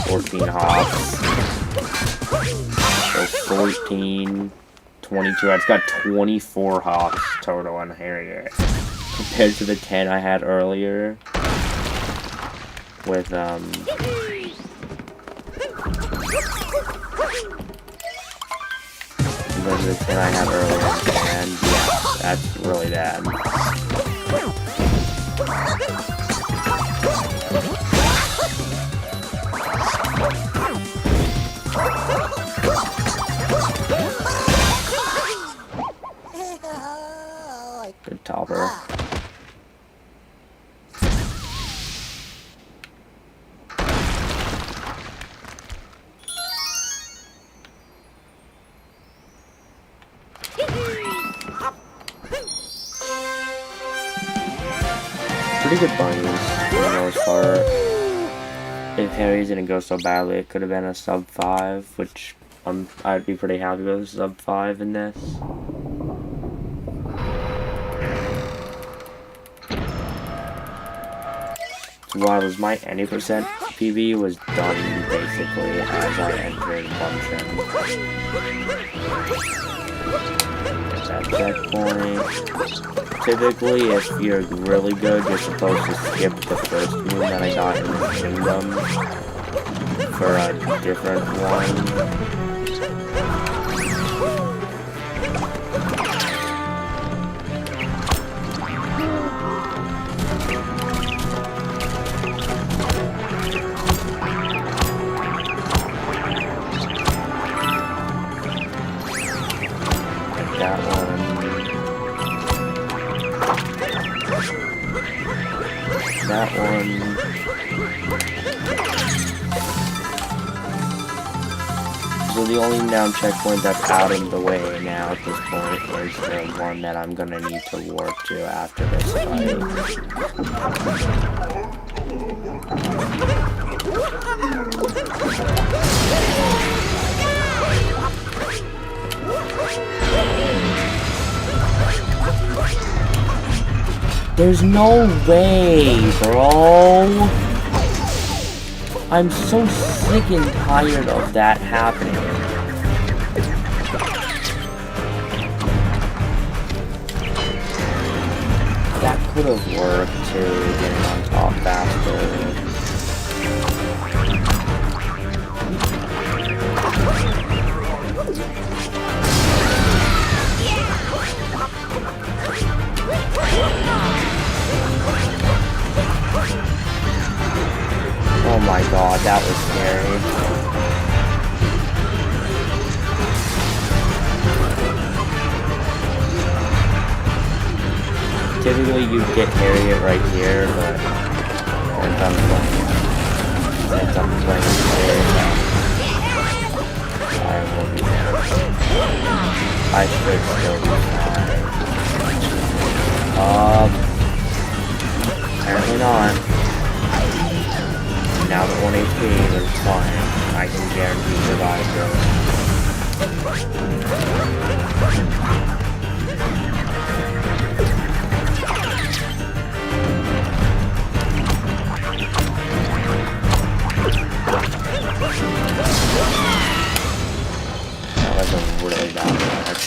14 hops. So 14, 22, I just got 24 hops total on Harriet. Compared to the 10 I had earlier. With, compared to the 10 I had earlier, and yeah, that's really bad. pretty good bunnies for the most part. If Harry's didn't go so badly, it could have been a sub 5, which I'd be pretty happy with a sub 5 in this. While was my any percent PB was done basically as I entered function. Get that checkpoint. Typically, if you're really good, you're supposed to skip the first room that I got in the kingdom for a different one. That one. That one. So the only down checkpoint that's out of the way now at this point is the one that I'm gonna need to warp to after this fight. There's no way, bro. I'm so sick and tired of that happening. That could have worked too, getting on top faster. Oh my god, that was scary. Typically you get Harriet right here, but since I'm playing here, I will be there. I should still be fine. Apparently not. Now that 1 HP is fine, I can guarantee survival. That was a really bad match.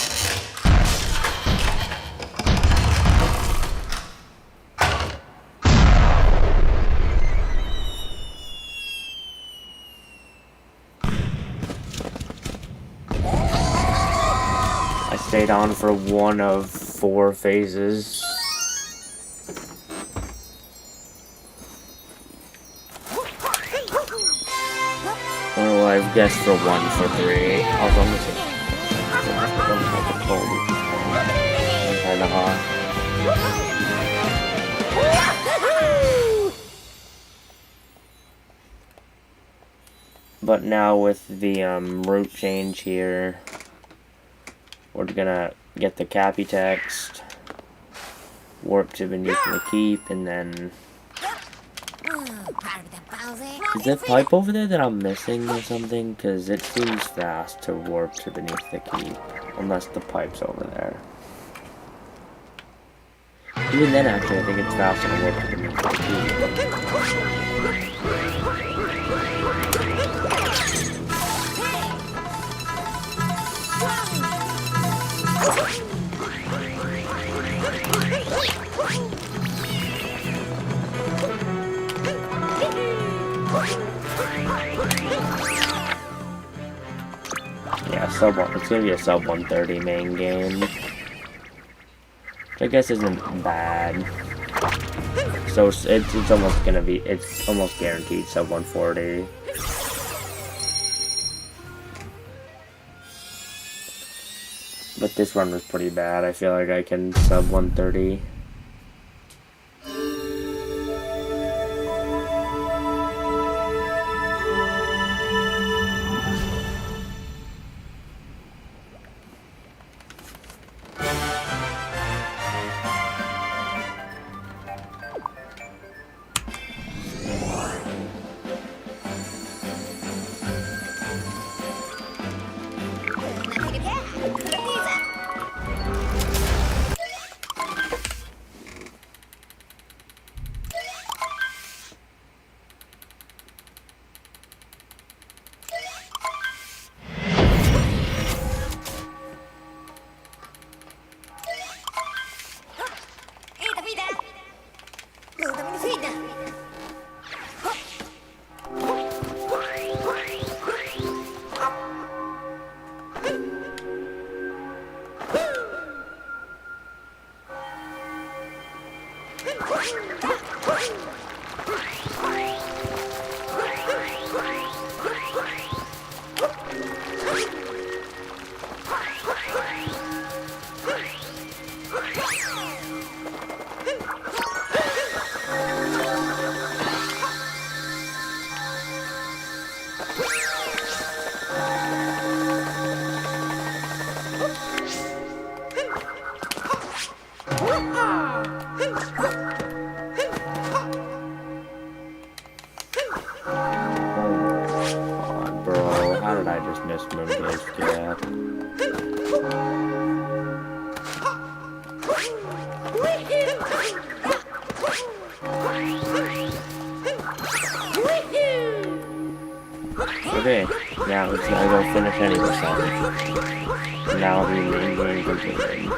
Stayed on for 1 of 4 phases. Well, I've guessed for 1 for 3. Also, I'm gonna say kinda hot. But now with the route change here, we're gonna get the Cappy text, warp to beneath the keep, and then... Is that pipe over there that I'm missing or something? Because it seems fast to warp to beneath the keep, unless the pipe's over there. Even then, actually, I think it's faster to warp to beneath the Yeah, sub 1. It's gonna be a sub 130 main game, which I guess isn't bad. So it's almost gonna be, it's almost guaranteed sub 140. But this run was pretty bad. I feel like I can sub 130. Yeah. Okay, now it's gonna go finish any percent. Now the main game completed.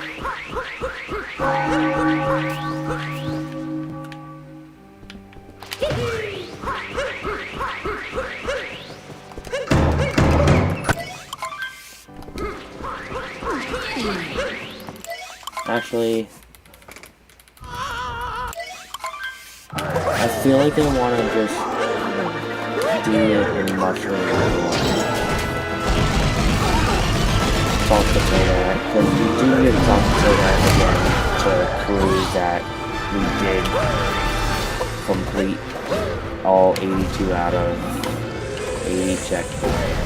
Actually, I feel like I want to just do it in mushroom one. Salt potato, because we do get salt potato again to prove that we did complete all 82 out of 80 checkpoints.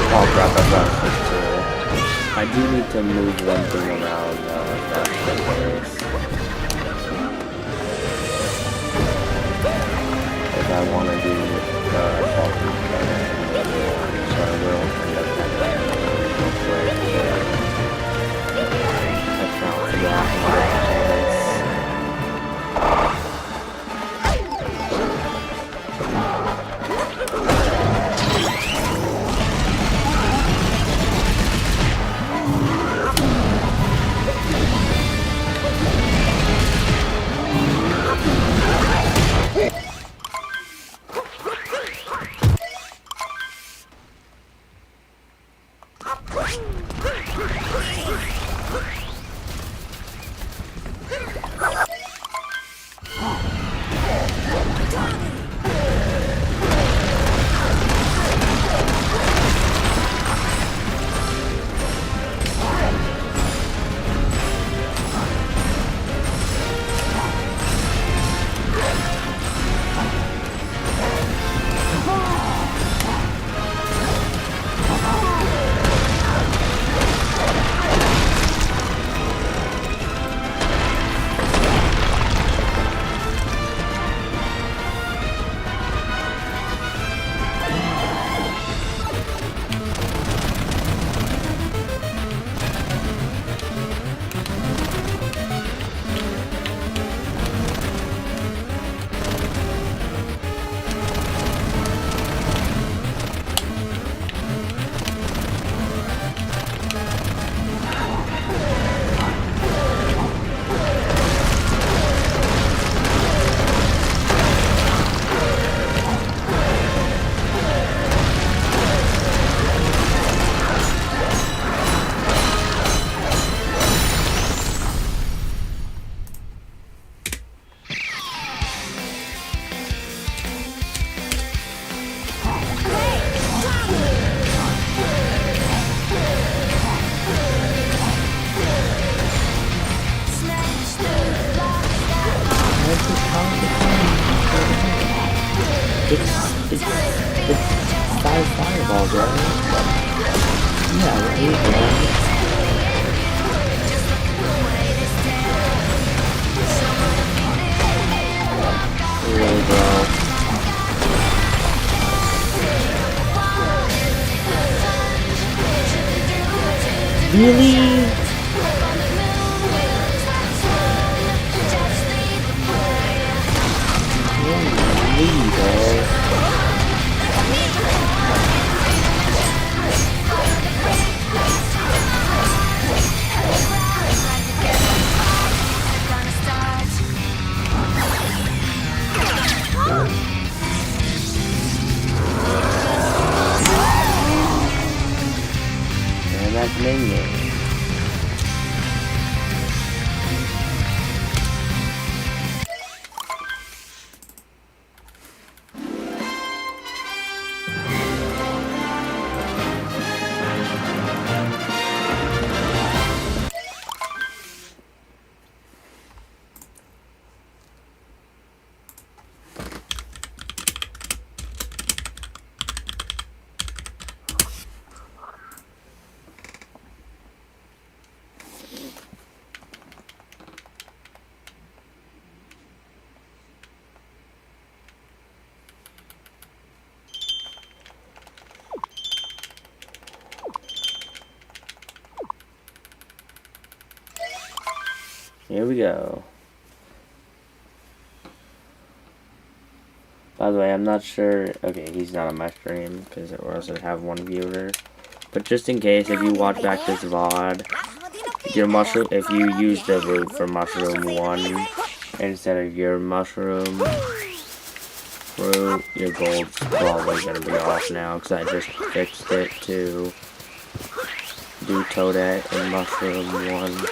Oh crap, I thought it was two. I do need to move one thing around though, if that's the case. If I want to do the faulty so I will end up having to real quick to account for that. It's 5 fireballs, right? Yeah, right. Really, bro. Really? Holy, bro. And that's minion. Here we go. By the way, I'm not sure. Okay, he's not on my stream because or else I'd have one viewer. But just in case, if you watch back this VOD, if you use the root for mushroom 1 instead of your mushroom root, your gold's probably gonna be off now because I just fixed it to do Toadette and mushroom 1.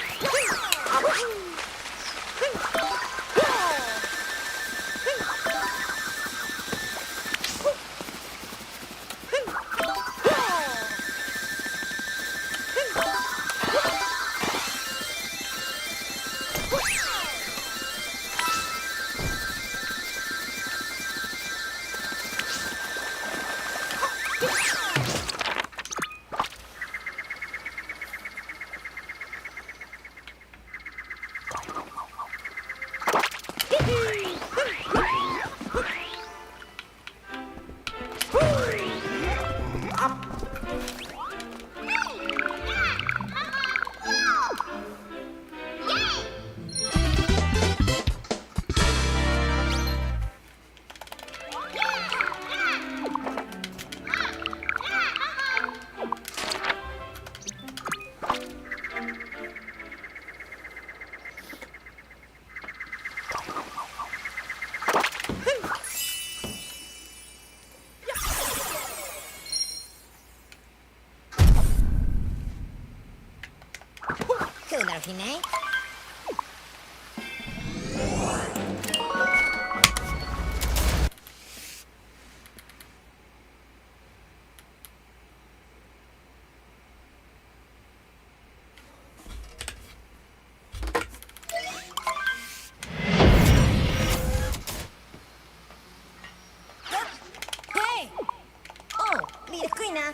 Fine. Hey! Oh, mira, cuina.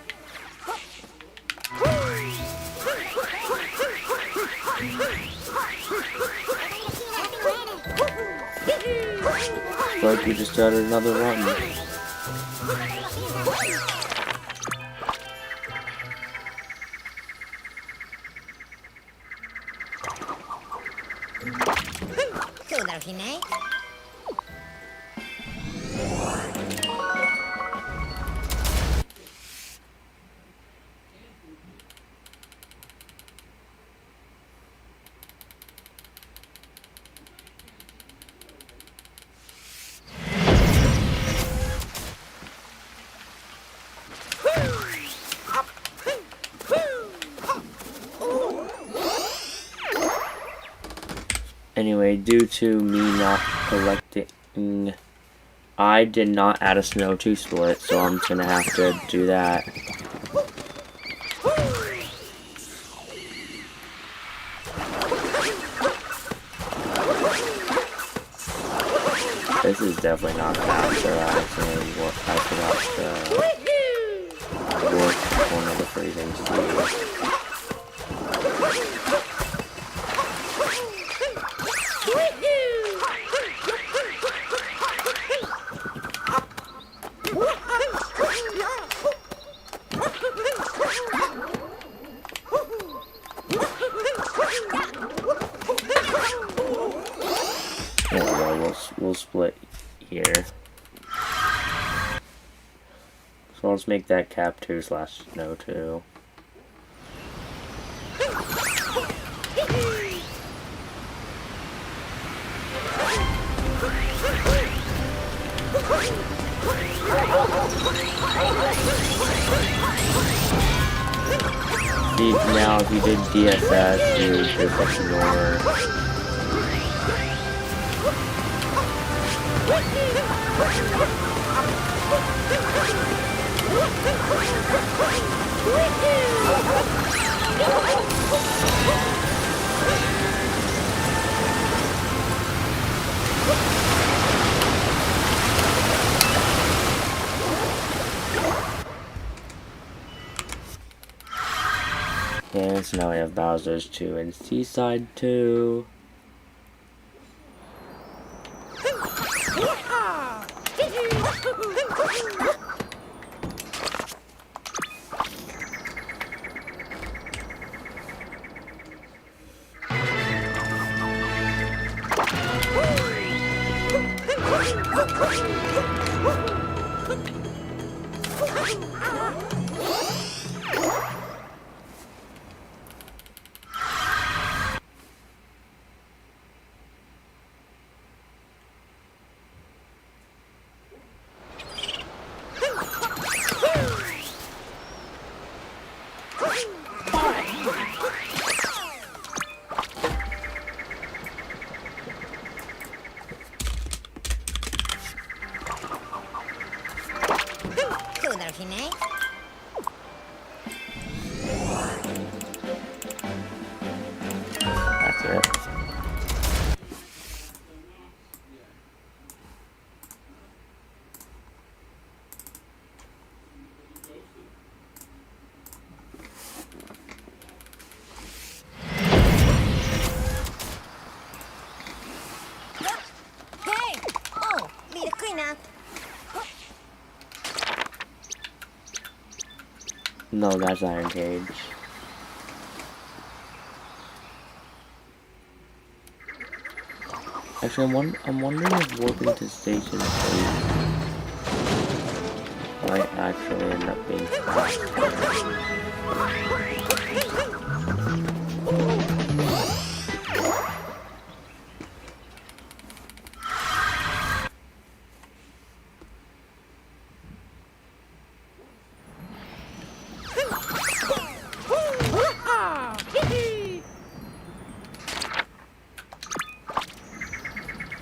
Like we just started another run. Anyway, due to me not collecting, I did not add a snow 2 split, so I'm gonna have to do that. This is definitely not faster. I forgot to work one of the freezing seeds. We'll split here. So let's make that cap 2 / snow 2. See, now if you did DSS, you would just ignore. Okay, so now we have Bowser's 2 and Seaside 2. そうだろうしね。That's it. Hey! Oh, 見にくいな。No, that's Iron Cage. Actually, I'm wondering if warping to Station 8 might actually end up being fast.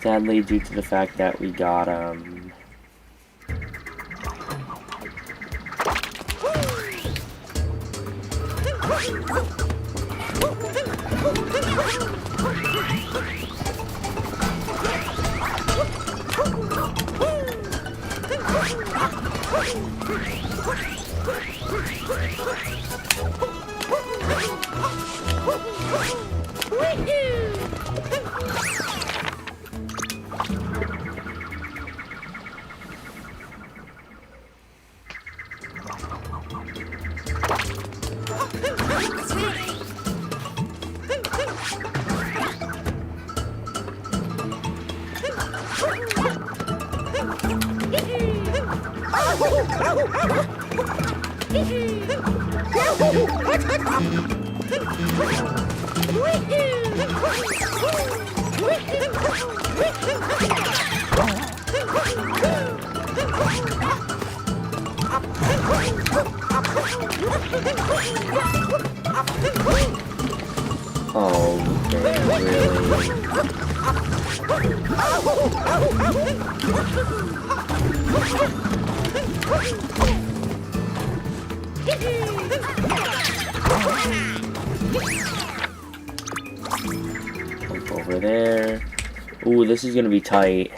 Sadly, due to the fact that we got, oh, okay, really? Jump over there. Ooh, this is gonna be tight.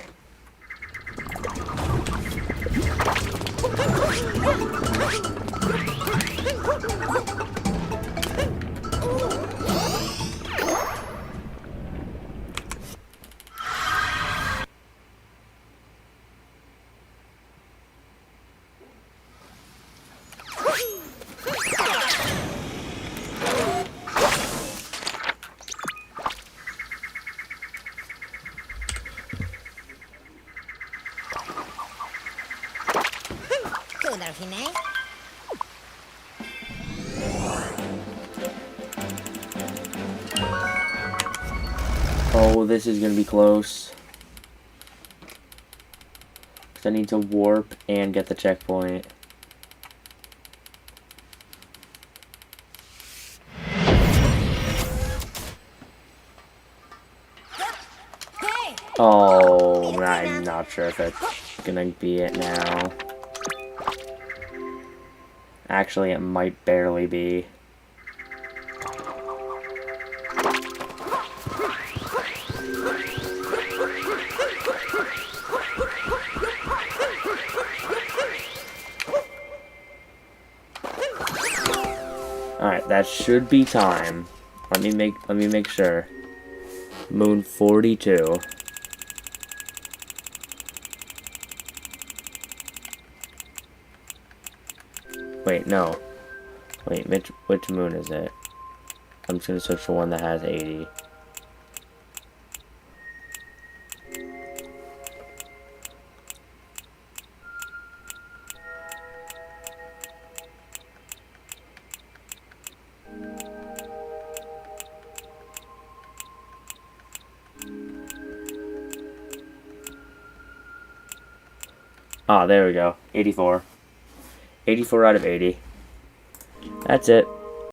Oh, this is gonna be close. 'Cause I need to warp and get the checkpoint. Oh, I'm not sure if it's gonna be it now. Actually, it might barely be. Alright, that should be time. Let me make sure. Moon 42. Wait, no. Wait, which moon is it? I'm just gonna search for one that has 80. Ah, there we go. 84. 84 out of 80. That's it.